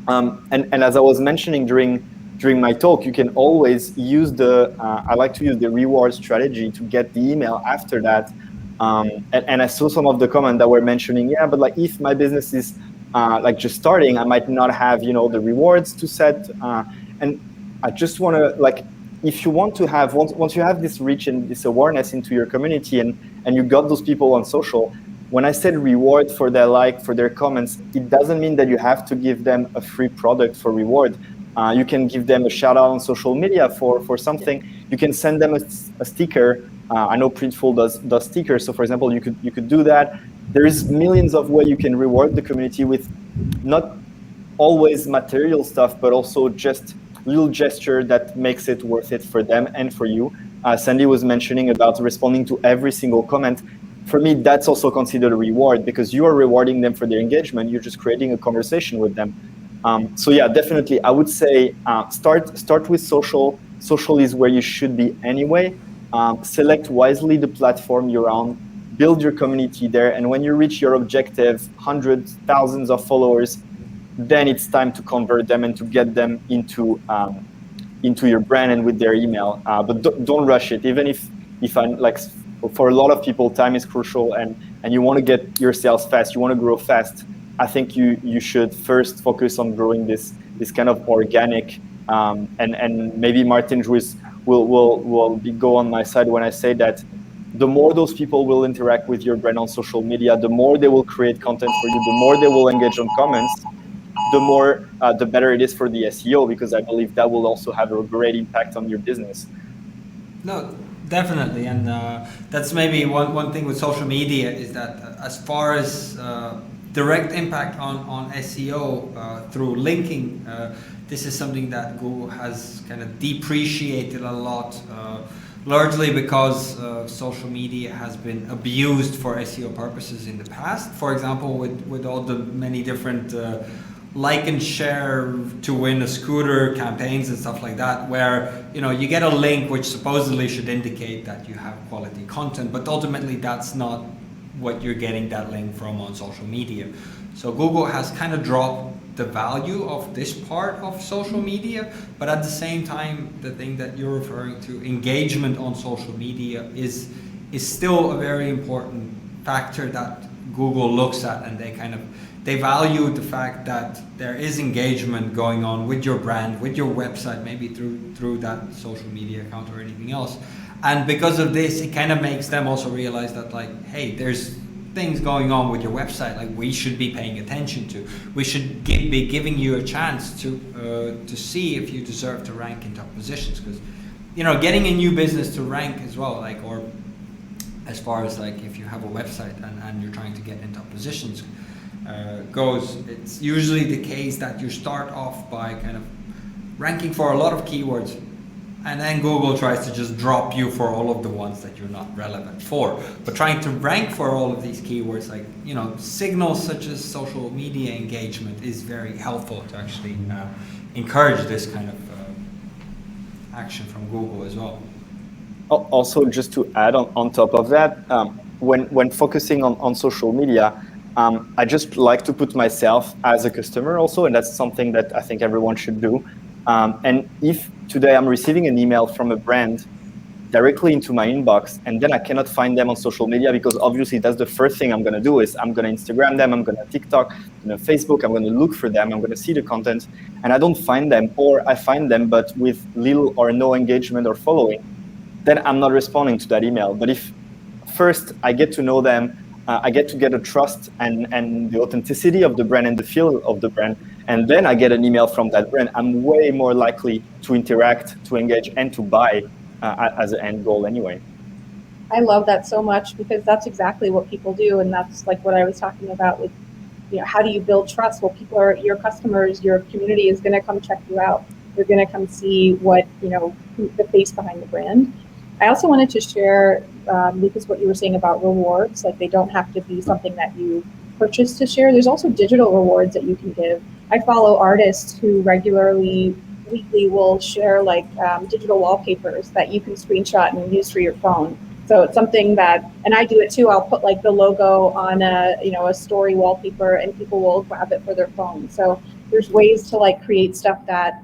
[SPEAKER 3] And as I was mentioning during my talk, you can always use I like to use the reward strategy to get the email after that. And I saw some of the comments that were mentioning, yeah, but like if my business is like just starting, I might not have, the rewards to set. And I just want to like, if you want to have, once you have this reach and this awareness into your community and you got those people on social, when I said reward for their like, for their comments, it doesn't mean that you have to give them a free product for reward. You can give them a shout out on social media for something. You can send them a sticker. I know Printful does stickers. So for example, you could do that. There's millions of ways you can reward the community with not always material stuff, but also just little gesture that makes it worth it for them and for you. Sandy was mentioning about responding to every single comment. For me, that's also considered a reward because you are rewarding them for their engagement. You're just creating a conversation with them. So yeah, definitely, I would say start with social. Social is where you should be anyway. Select wisely the platform you're on. Build your community there, and when you reach your objective, hundreds, thousands of followers, then it's time to convert them and to get them into your brand and with their email. But don't rush it. Even if I'm like, for a lot of people, time is crucial, and you want to get your sales fast, you want to grow fast. I think you should first focus on growing this kind of organic, and maybe Martin Ruiz will go on my side when I say that the more those people will interact with your brand on social media, the more they will create content for you, the more they will engage on comments, the better it is for the SEO, because I believe that will also have a great impact on your business.
[SPEAKER 4] No, definitely, and that's maybe one thing with social media is that as far as direct impact on SEO through linking, this is something that Google has kind of depreciated a lot, largely because social media has been abused for SEO purposes in the past. For example, with all the many different like and share to win a scooter campaigns and stuff like that, where you get a link which supposedly should indicate that you have quality content, but ultimately that's not what you're getting that link from on social media. So Google has kind of dropped the value of this part of social media, but at the same time, the thing that you're referring to, engagement on social media, is still a very important factor that Google looks at, and they value the fact that there is engagement going on with your brand, with your website, maybe through that social media account or anything else. And because of this, it kind of makes them also realize that, like, hey, there's things going on with your website, like we should be paying attention to. We should be giving you a chance to see if you deserve to rank in top positions, because getting a new business to rank as well, like, or as far as like if you have a website and you're trying to get in top positions goes, it's usually the case that you start off by kind of ranking for a lot of keywords, and then Google tries to just drop you for all of the ones that you're not relevant for. But trying to rank for all of these keywords, like, signals such as social media engagement, is very helpful to actually encourage this kind of action from Google as well.
[SPEAKER 3] Also, just to add on top of that, when focusing on social media, I just like to put myself as a customer also, and that's something that I think everyone should do. And if today I'm receiving an email from a brand directly into my inbox, and then I cannot find them on social media, because obviously that's the first thing I'm going to do is I'm going to Instagram them, I'm going to TikTok, Facebook, I'm going to look for them, I'm going to see the content, and I don't find them, or I find them but with little or no engagement or following, then I'm not responding to that email. But if first I get to know them, I get to get a trust and the authenticity of the brand and the feel of the brand, and then I get an email from that brand, I'm way more likely to interact, to engage, and to buy as an end goal anyway.
[SPEAKER 7] I love that so much, because that's exactly what people do, and that's like what I was talking about with, how do you build trust? Well, people are your customers, your community is going to come check you out. They're going to come see what, the face behind the brand. I also wanted to share, Lucas, what you were saying about rewards. Like, they don't have to be something that you purchase to share. There's also digital rewards that you can give. I follow artists who regularly, weekly, will share like digital wallpapers that you can screenshot and use for your phone. So it's something that, and I do it too. I'll put like the logo on a story wallpaper, and people will grab it for their phone. So there's ways to like create stuff that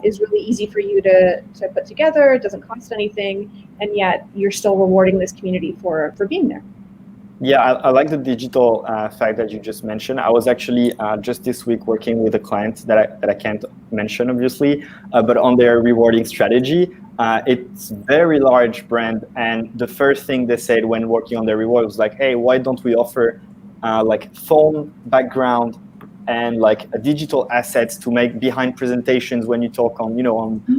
[SPEAKER 7] is really easy for you to put together. It doesn't cost anything, and yet you're still rewarding this community for being there.
[SPEAKER 3] Yeah, I like the digital fact that you just mentioned. I was actually just this week working with a client that I can't mention, obviously, but on their rewarding strategy. It's very large brand, and the first thing they said when working on their reward was like, hey, why don't we offer like phone background and like digital assets to make behind presentations when you talk on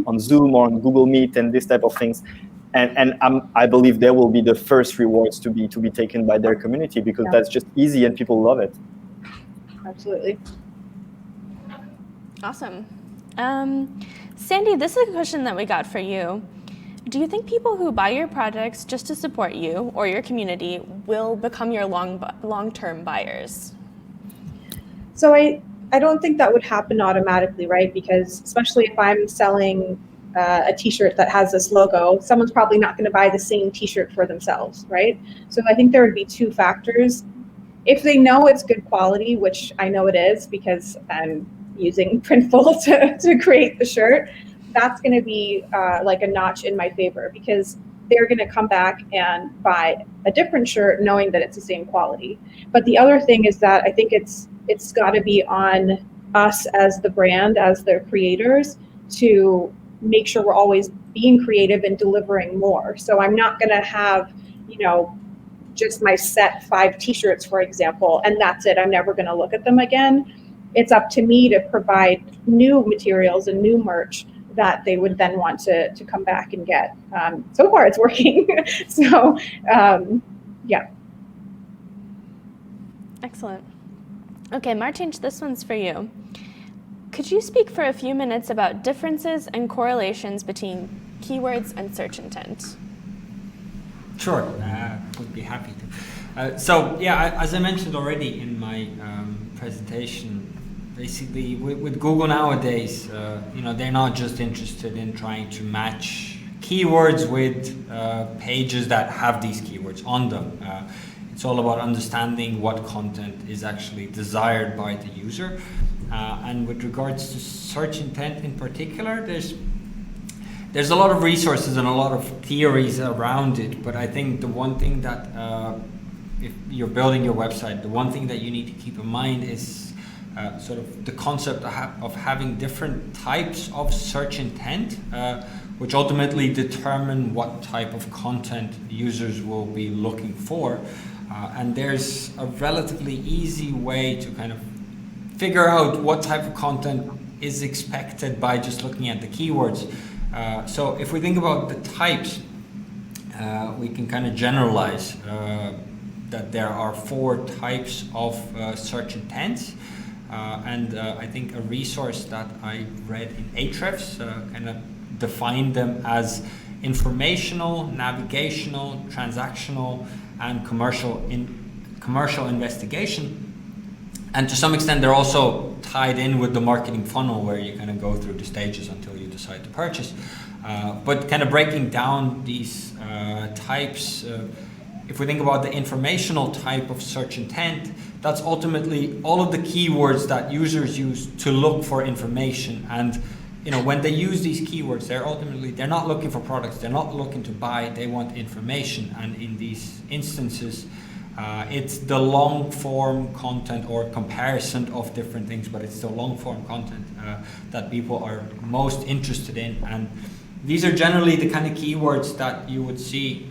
[SPEAKER 3] on Zoom or on Google Meet and this type of things. And I believe they will be the first rewards to be taken by their community, because that's just easy and people love it.
[SPEAKER 7] Absolutely.
[SPEAKER 2] Awesome. Sandy, this is a question that we got for you. Do you think people who buy your products just to support you or your community will become your long-term buyers?
[SPEAKER 7] So I don't think that would happen automatically, right? Because especially if I'm selling a t-shirt that has this logo, someone's probably not going to buy the same t-shirt for themselves, right? So I think there would be two factors. If they know it's good quality, which I know it is because I'm using Printful to create the shirt, that's going to be like a notch in my favor, because they're going to come back and buy a different shirt knowing that it's the same quality. But the other thing is that I think it's got to be on us as the brand, as the creators, to make sure we're always being creative and delivering more. So I'm not going to have, just my set 5 t-shirts, for example, and that's it. I'm never going to look at them again. It's up to me to provide new materials and new merch that they would then want to come back and get. So far it's working. So yeah.
[SPEAKER 2] Excellent. Okay, Martinj, this one's for you. Could you speak for a few minutes about differences and correlations between keywords and search intent?
[SPEAKER 4] Sure, would be happy to. So yeah, as I mentioned already in my presentation, basically with Google nowadays, they're not just interested in trying to match keywords with pages that have these keywords on them. It's all about understanding what content is actually desired by the user. And with regards to search intent in particular, there's a lot of resources and a lot of theories around it, but I think the one thing that, if you're building your website, the one thing that you need to keep in mind is sort of the concept of having different types of search intent, which ultimately determine what type of content users will be looking for. And there's a relatively easy way to kind of figure out what type of content is expected by just looking at the keywords. So if we think about the types, we can kind of generalize that there are 4 types of search intents. And I think a resource that I read in Ahrefs kind of defined them as informational, navigational, transactional, and commercial investigation. And to some extent, they're also tied in with the marketing funnel, where you kind of go through the stages until you decide to purchase. But kind of breaking down these types, if we think about the informational type of search intent, that's ultimately all of the keywords that users use to look for information. And when they use these keywords, they're not looking for products, they're not looking to buy, they want information. And in these instances, it's the long form content or comparison of different things, but it's the long form content that people are most interested in. And these are generally the kind of keywords that you would see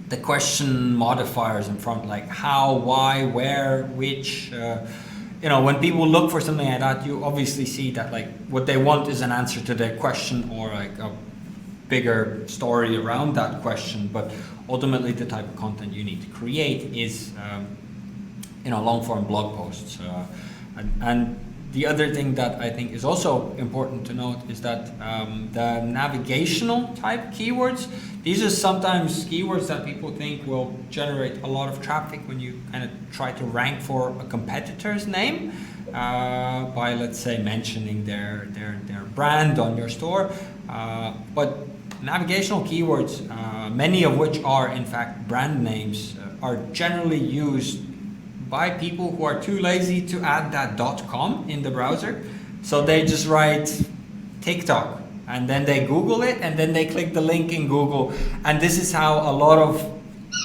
[SPEAKER 4] the question modifiers in front, like how, why, where, which. When people look for something like that, you obviously see that like what they want is an answer to their question or like a bigger story around that question. But ultimately, the type of content you need to create is, long-form blog posts. And the other thing that I think is also important to note is that the navigational type keywords, these are sometimes keywords that people think will generate a lot of traffic when you kind of try to rank for a competitor's name by, let's say, mentioning their brand on your store. But navigational keywords, many of which are in fact brand names, are generally used by people who are too lazy to add that .com in the browser. So they just write TikTok and then they Google it and then they click the link in Google. And this is how a lot of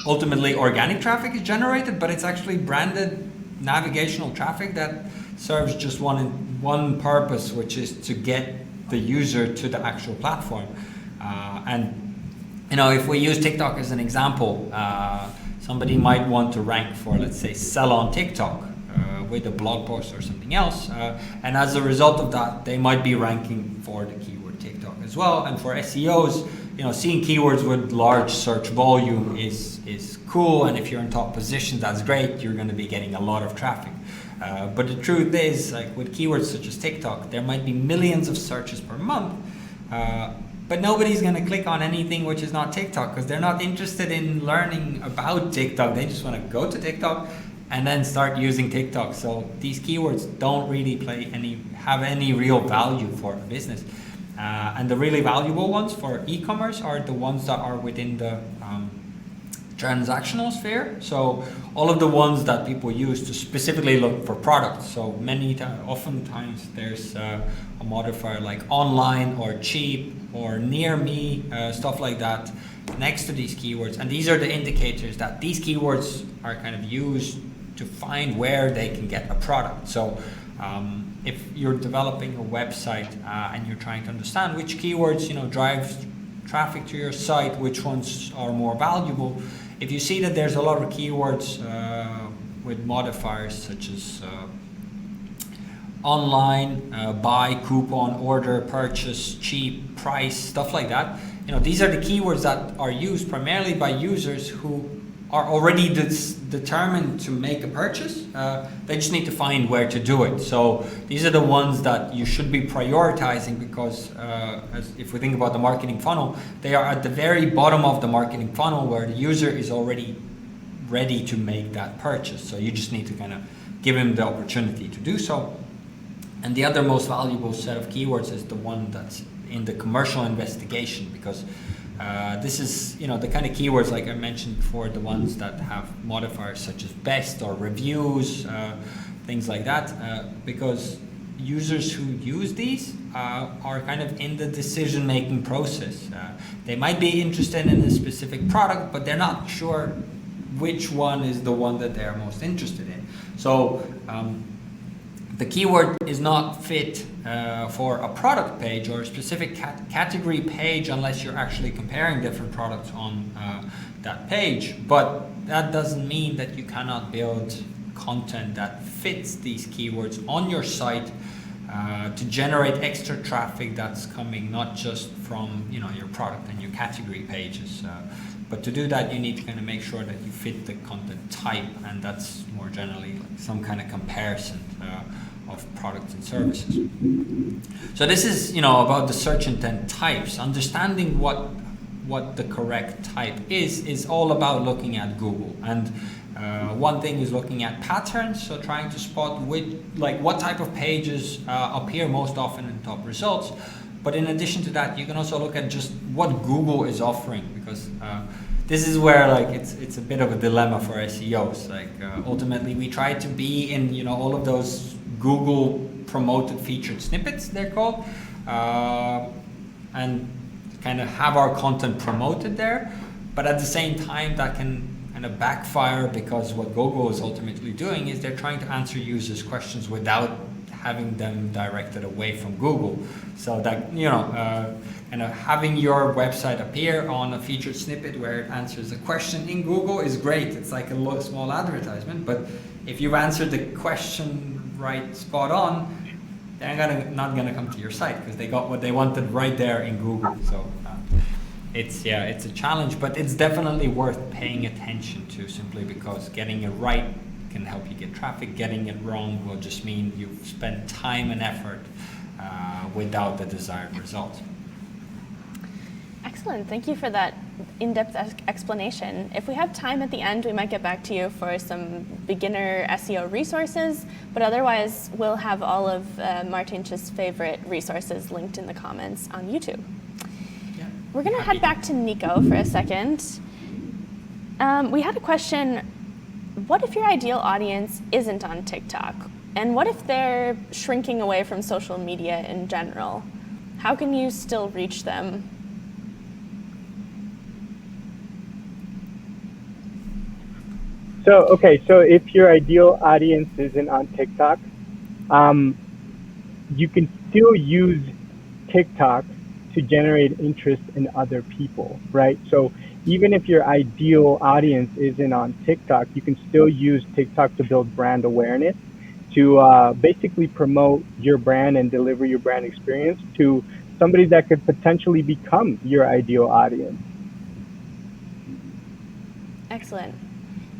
[SPEAKER 4] ultimately organic traffic is generated, but it's actually branded navigational traffic that serves just one purpose, which is to get the user to the actual platform. And if we use TikTok as an example, somebody might want to rank for, let's say, sell on TikTok with a blog post or something else. And as a result of that, they might be ranking for the keyword TikTok as well. And for SEOs, seeing keywords with large search volume is cool. And if you're in top position, that's great. You're going to be getting a lot of traffic. But the truth is, like with keywords such as TikTok, there might be millions of searches per month. But nobody's going to click on anything which is not TikTok because they're not interested in learning about TikTok. They just want to go to TikTok and then start using TikTok. So these keywords don't really have any real value for a business. And the really valuable ones for e-commerce are the ones that are within the transactional sphere. So all of the ones that people use to specifically look for products. So oftentimes there's a modifier like online or cheap or near me, stuff like that next to these keywords. And these are the indicators that these keywords are kind of used to find where they can get a product. So if you're developing a website and you're trying to understand which keywords drive traffic to your site, which ones are more valuable, if you see that there's a lot of keywords with modifiers such as online, buy, coupon, order, purchase, cheap, price, stuff like that, these are the keywords that are used primarily by users who are already determined to make a purchase. They just need to find where to do it. So these are the ones that you should be prioritizing because if we think about the marketing funnel, they are at the very bottom of the marketing funnel where the user is already ready to make that purchase. So you just need to kind of give him the opportunity to do so. And the other most valuable set of keywords is the one that's in the commercial investigation, because this is, the kind of keywords, like I mentioned before, the ones that have modifiers such as best or reviews, things like that, because users who use these are kind of in the decision-making process. They might be interested in a specific product, but they're not sure which one is the one that they're most interested in. So the keyword is not fit for a product page or a specific category page unless you're actually comparing different products on that page. But that doesn't mean that you cannot build content that fits these keywords on your site to generate extra traffic that's coming not just from your product and your category pages. But to do that, you need to kind of make sure that you fit the content type, and that's more generally like some kind of comparison of products and services. So this is, about the search intent types. Understanding what the correct type is all about looking at Google. And one thing is looking at patterns, so trying to spot what type of pages appear most often in top results. But in addition to that, you can also look at just what Google is offering, because this is where it's a bit of a dilemma for SEOs. Ultimately, we try to be in all of those Google promoted featured snippets, they're called, and kind of have our content promoted there. But at the same time, that can kind of backfire, because what Google is ultimately doing is they're trying to answer users' questions without having them directed away from Google. So that, kind of having your website appear on a featured snippet where it answers a question in Google is great. It's like a small advertisement, but if you've answered the question right spot on, they're not gonna come to your site because they got what they wanted right there in Google. So it's a challenge, but it's definitely worth paying attention to, simply because getting it right can help you get traffic. Getting it wrong will just mean you've spent time and effort without the desired result.
[SPEAKER 2] Excellent. Thank you for that in-depth explanation. If we have time at the end, we might get back to you for some beginner SEO resources, but otherwise we'll have all of Martin's favorite resources linked in the comments on YouTube.
[SPEAKER 4] Yeah.
[SPEAKER 2] We're going to head back to Nico for a second. We had a question, what if your ideal audience isn't on TikTok? And what if they're shrinking away from social media in general? How can you still reach them?
[SPEAKER 6] So if your ideal audience isn't on TikTok, you can still use TikTok to generate interest in other people, right? So even if your ideal audience isn't on TikTok, you can still use TikTok to build brand awareness, to basically promote your brand and deliver your brand experience to somebody that could potentially become your ideal audience.
[SPEAKER 2] Excellent.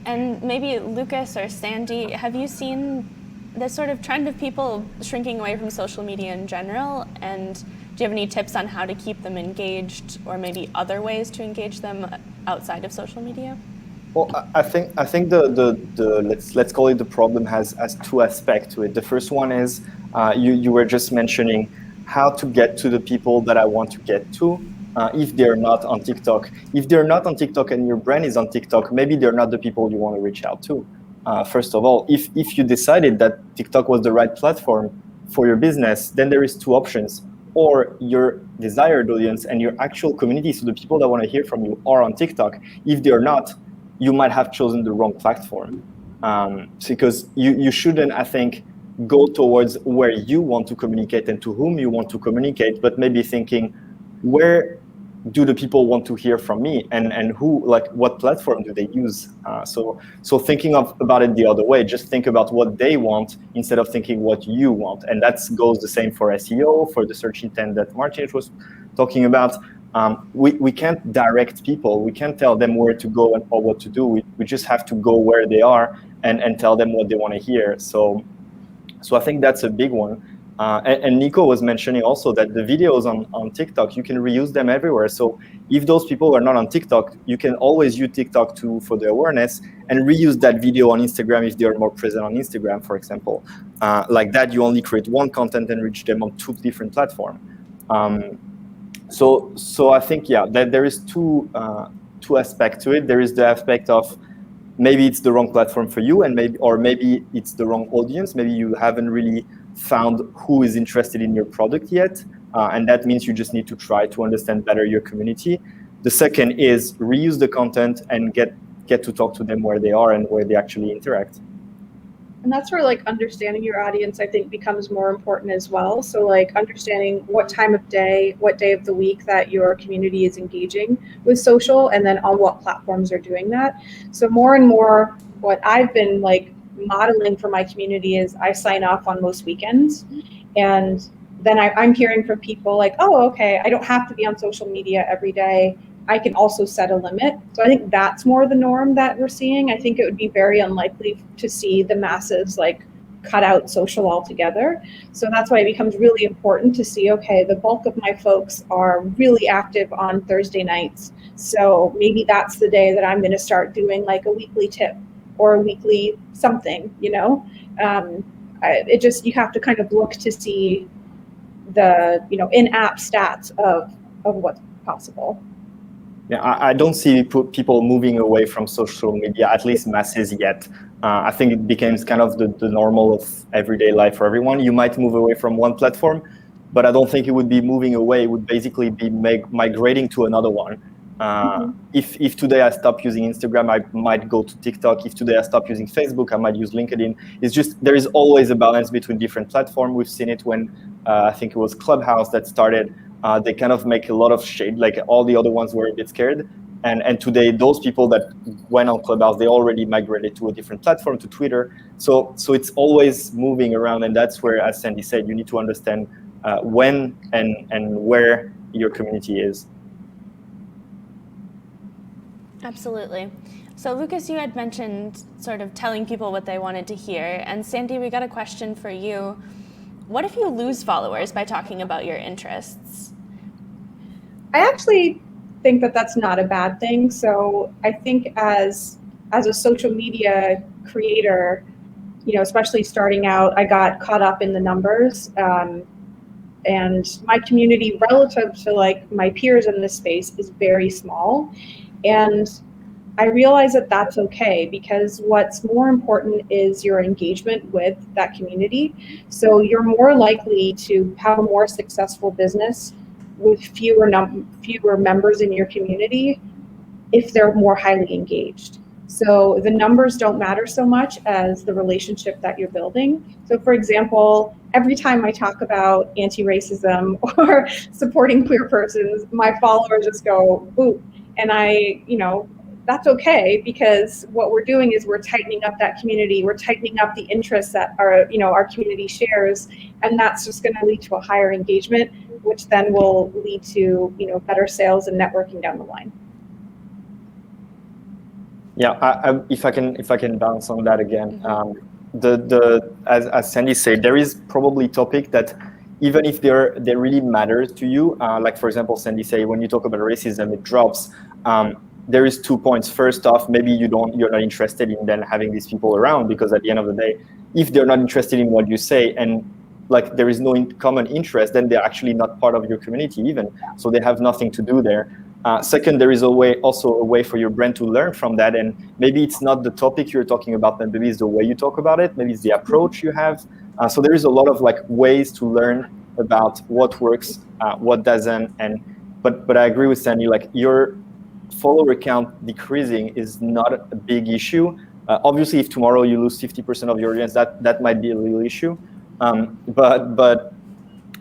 [SPEAKER 2] And maybe Lucas or Sandy, have you seen this sort of trend of people shrinking away from social media in general? And do you have any tips on how to keep them engaged, or maybe other ways to engage them outside of social media?
[SPEAKER 3] Well, I think the let's call it, the problem has two aspects to it. The first one is you were just mentioning how to get to the people that I want to get to. If they're not on TikTok. If they're not on TikTok and your brand is on TikTok, maybe they're not the people you want to reach out to. First of all, if you decided that TikTok was the right platform for your business, then there is two options. Or your desired audience and your actual community, so the people that want to hear from you, are on TikTok. If they're not, you might have chosen the wrong platform. Because you shouldn't, I think, go towards where you want to communicate and to whom you want to communicate, but maybe thinking, where do the people want to hear from me, and who, like, what platform do they use? So thinking about it the other way, just think about what they want instead of thinking what you want. And that goes the same for SEO, for the search intent that Martin was talking about. We can't direct people. We can't tell them where to go or what to do. We just have to go where they are and tell them what they want to hear. So I think that's a big one. And Nico was mentioning also that the videos on TikTok, you can reuse them everywhere. So if those people are not on TikTok, you can always use TikTok for the awareness and reuse that video on Instagram if they are more present on Instagram, for example. Like that, you only create one content and reach them on two different platforms. So I think, yeah, that there is two aspects to it. There is the aspect of maybe it's the wrong platform for you, and maybe it's the wrong audience. Maybe you haven't really found who is interested in your product yet, and that means you just need to try to understand better your community. The second is reuse the content and get to talk to them where they are and where they actually interact.
[SPEAKER 7] And that's where, like, understanding your audience, I think, becomes more important as well. So, like, understanding what time of day, what day of the week that your community is engaging with social, and then on what platforms are doing that. So more and more, what I've been, like, modeling for my community is I sign off on most weekends, and then I'm hearing from people like, oh, okay, I don't have to be on social media every day. I can also set a limit. So I think that's more the norm that we're seeing. I think it would be very unlikely to see the masses like cut out social altogether. So that's why it becomes really important to see, okay, the bulk of my folks are really active on Thursday nights. So maybe that's the day that I'm going to start doing like a weekly tip or a weekly something, you know. You have to kind of look to see the, you know, in-app stats of what's possible.
[SPEAKER 3] Yeah, I don't see people moving away from social media, at least masses, yet. I think it becomes kind of the normal of everyday life for everyone. You might move away from one platform, but I don't think it would be moving away. It would basically be migrating to another one. If today I stop using Instagram, I might go to TikTok. If today I stop using Facebook, I might use LinkedIn. It's just, there is always a balance between different platforms. We've seen it when I think it was Clubhouse that started. They kind of make a lot of shade, like all the other ones were a bit scared. And today, those people that went on Clubhouse, they already migrated to a different platform, to Twitter. So it's always moving around. And that's where, as Sandy said, you need to understand when and where your community is.
[SPEAKER 2] Absolutely. So Lucas, you had mentioned sort of telling people what they wanted to hear. And Sandy, we got a question for you. What if you lose followers by talking about your interests?
[SPEAKER 7] I actually think that that's not a bad thing. So I think as a social media creator, you know, especially starting out, I got caught up in the numbers. And my community relative to like my peers in this space is very small. And I realize that that's okay, because what's more important is your engagement with that community. So you're more likely to have a more successful business with fewer members in your community if they're more highly engaged. So the numbers don't matter so much as the relationship that you're building. So for example, every time I talk about anti-racism or supporting queer persons, my followers just go, ooh. And that's okay, because what we're doing is we're tightening up that community. We're tightening up the interests that our community shares. And that's just going to lead to a higher engagement, which then will lead to, better sales and networking down the line.
[SPEAKER 3] Yeah, if I can bounce on that again, as Sandy said, there is probably topic that even if they really matters to you, like for example, Sandy said, when you talk about racism, it drops. There is 2 points. First off, maybe you're not interested in then having these people around, because at the end of the day, if they're not interested in what you say and like there is no common interest, then they're actually not part of your community even. So they have nothing to do there. Second, there is also a way for your brand to learn from that. And maybe it's not the topic you're talking about, but maybe it's the way you talk about it. Maybe it's the approach you have. So there is a lot of like ways to learn about what works, what doesn't. But I agree with Sandy, like your follower count decreasing is not a big issue. Obviously, if tomorrow you lose 50% of your audience, that might be a real issue.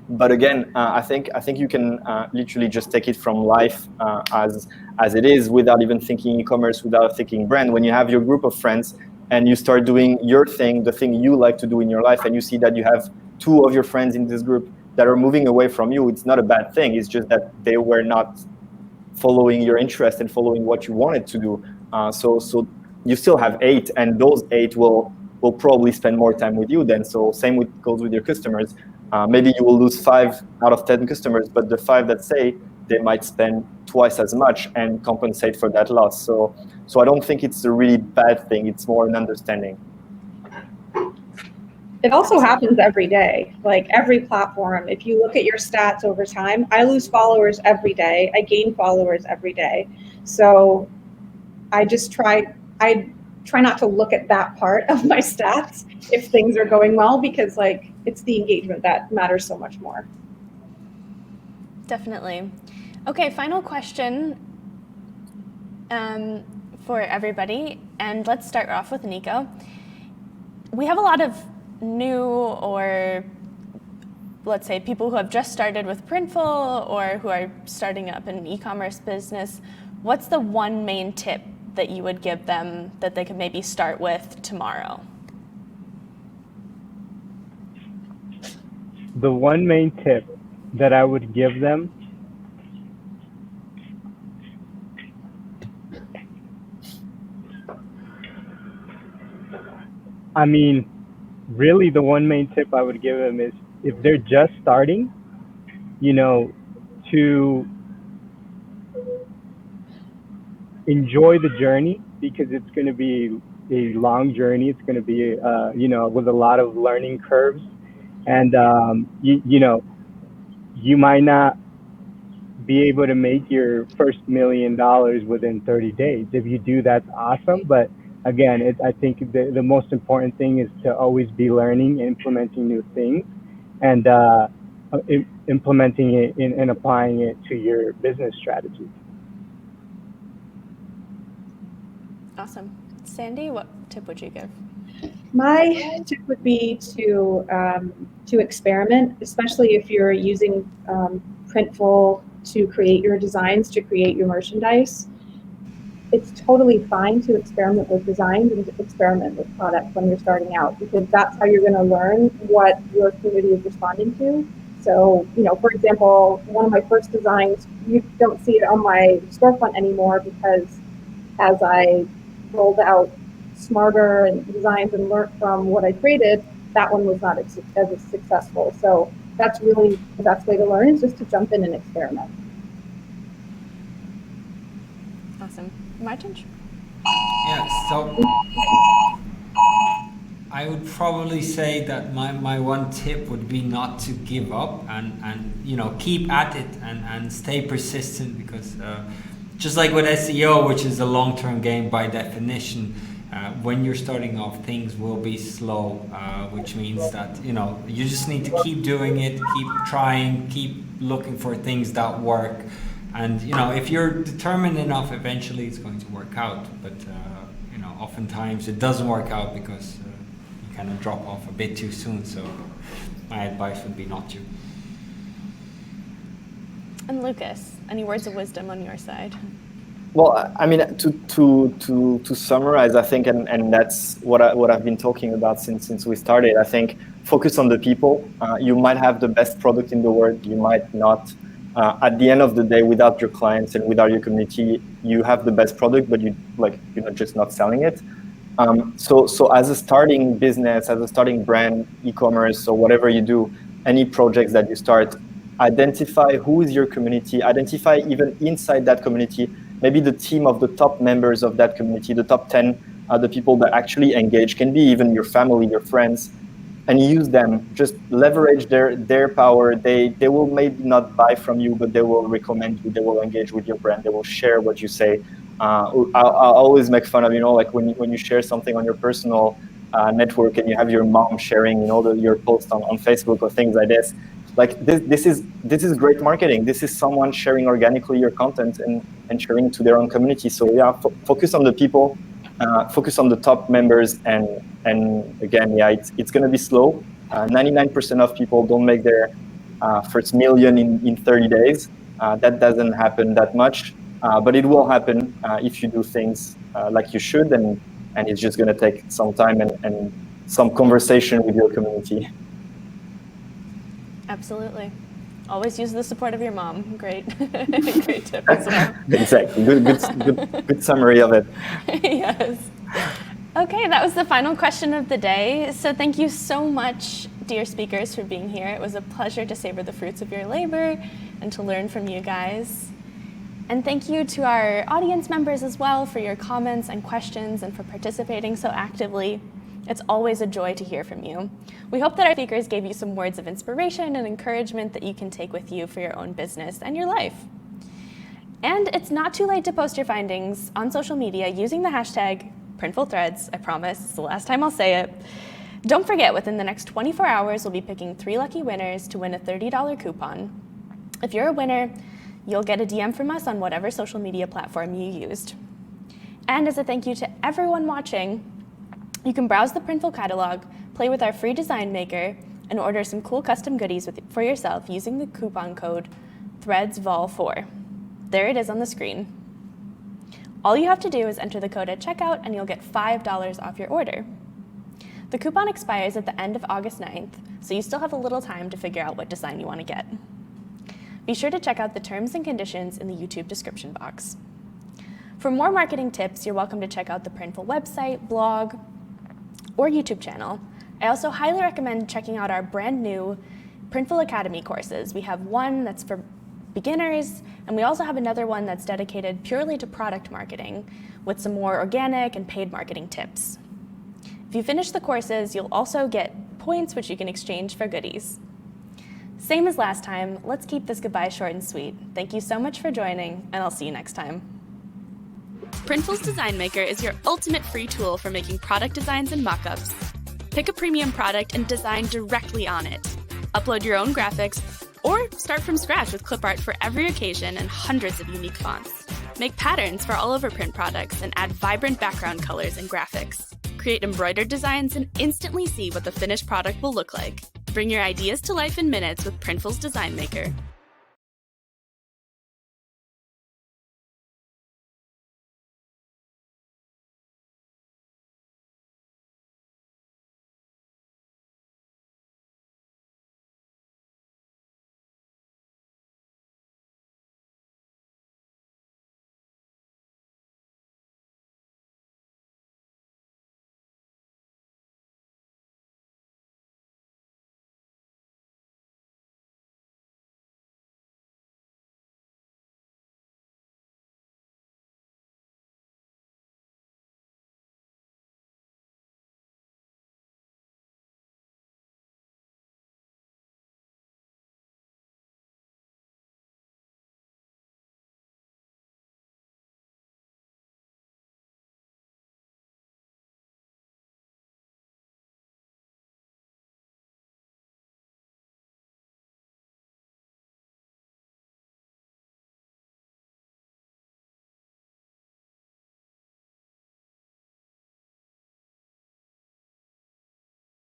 [SPEAKER 3] But again, I think you can literally just take it from life as it is, without even thinking e-commerce, without thinking brand. When you have your group of friends and you start doing your thing, the thing you like to do in your life, and you see that you have 2 of your friends in this group that are moving away from you, it's not a bad thing. It's just that they were not following your interest and following what you wanted to do. So you still have 8, and those 8 will probably spend more time with you then. So same goes with your customers. Maybe you will lose 5 out of 10 customers, but the 5 that say, they might spend twice as much and compensate for that loss. So I don't think it's a really bad thing. It's more an understanding.
[SPEAKER 7] It also happens every day, like every platform. If you look at your stats over time, I lose followers every day. I gain followers every day. So I try not to look at that part of my stats if things are going well, because like it's the engagement that matters so much more.
[SPEAKER 2] Definitely. Okay, final question for everybody, and let's start off with Nico. We have a lot of new, or let's say people who have just started with Printful or who are starting up an e-commerce business. What's the one main tip that you would give them that they could maybe start with tomorrow?
[SPEAKER 6] The one main tip that I would give them, I mean, really the one main tip I would give them is, if they're just starting, to enjoy the journey, because it's going to be a long journey. It's going to be, with a lot of learning curves. And, you might not be able to make your first $1 million within 30 days. If you do, that's awesome. But again, I think the most important thing is to always be learning, implementing new things, and implementing it and applying it to your business strategy.
[SPEAKER 2] Awesome. Sandy, what tip would you give?
[SPEAKER 7] My tip would be to experiment, especially if you're using Printful to create your designs, to create your merchandise. It's totally fine to experiment with designs and to experiment with products when you're starting out, because that's how you're going to learn what your community is responding to. So, for example, one of my first designs, you don't see it on my storefront anymore, because as I rolled out smarter designs and learned from what I created, that one was not as successful. So that's really the best way to learn, is just to jump in and experiment.
[SPEAKER 2] Awesome. Martin?
[SPEAKER 4] Yeah, so I would probably say that my one tip would be not to give up and keep at it and stay persistent, because just like with SEO, which is a long-term game by definition, when you're starting off, things will be slow, which means that you just need to keep doing it, keep trying, keep looking for things that work, and if you're determined enough, eventually it's going to work out. But oftentimes it doesn't work out because you kind of drop off a bit too soon. So my advice would be not to.
[SPEAKER 2] And Lucas, any words of wisdom on your side?
[SPEAKER 3] Well, I mean, to summarize, I think, and that's what I've been talking about since we started. I think focus on the people. You might have the best product in the world, you might not. At the end of the day, without your clients and without your community, you have the best product, but you're just not selling it. So as a starting business, as a starting brand, e-commerce, or whatever you do, any projects that you start, identify who is your community. Identify even inside that community, maybe the team of the top members of that community, the top 10, the people that actually engage, can be even your family, your friends, and use them. Just leverage their power. They will maybe not buy from you, but they will recommend you. They will engage with your brand. They will share what you say. I'll always make fun of, like when you share something on your personal network and you have your mom sharing, your post on Facebook or things like this. Like this is great marketing. This is someone sharing organically your content and sharing to their own community. So yeah, focus on the people, focus on the top members, and again, yeah, it's going to be slow. 99% of people don't make their first million in 30 days. That doesn't happen that much, but it will happen if you do things like you should, and it's just going to take some time and some conversation with your community.
[SPEAKER 2] Absolutely. Always use the support of your mom. Great, great tip as well.
[SPEAKER 3] Exactly. Good summary of it.
[SPEAKER 2] Yes. Okay, that was the final question of the day. So thank you so much, dear speakers, for being here. It was a pleasure to savor the fruits of your labor and to learn from you guys. And thank you to our audience members as well for your comments and questions and for participating so actively. It's always a joy to hear from you. We hope that our speakers gave you some words of inspiration and encouragement that you can take with you for your own business and your life. And it's not too late to post your findings on social media using the hashtag Printful Threads. I promise, it's the last time I'll say it. Don't forget, within the next 24 hours, we'll be picking 3 lucky winners to win a $30 coupon. If you're a winner, you'll get a DM from us on whatever social media platform you used. And as a thank you to everyone watching, you can browse the Printful catalog, play with our free design maker, and order some cool custom goodies for yourself using the coupon code ThreadsVol4. There it is on the screen. All you have to do is enter the code at checkout and you'll get $5 off your order. The coupon expires at the end of August 9th, so you still have a little time to figure out what design you want to get. Be sure to check out the terms and conditions in the YouTube description box. For more marketing tips, you're welcome to check out the Printful website, blog, or YouTube channel. I also highly recommend checking out our brand new Printful Academy courses. We have one that's for beginners, and we also have another one that's dedicated purely to product marketing with some more organic and paid marketing tips. If you finish the courses, you'll also get points which you can exchange for goodies. Same as last time, let's keep this goodbye short and sweet. Thank you so much for joining, and I'll see you next time.
[SPEAKER 8] Printful's Design Maker is your ultimate free tool for making product designs and mockups. Pick a premium product and design directly on it. Upload your own graphics, or start from scratch with clip art for every occasion and hundreds of unique fonts. Make patterns for all over print products and add vibrant background colors and graphics. Create embroidered designs and instantly see what the finished product will look like. Bring your ideas to life in minutes with Printful's Design Maker.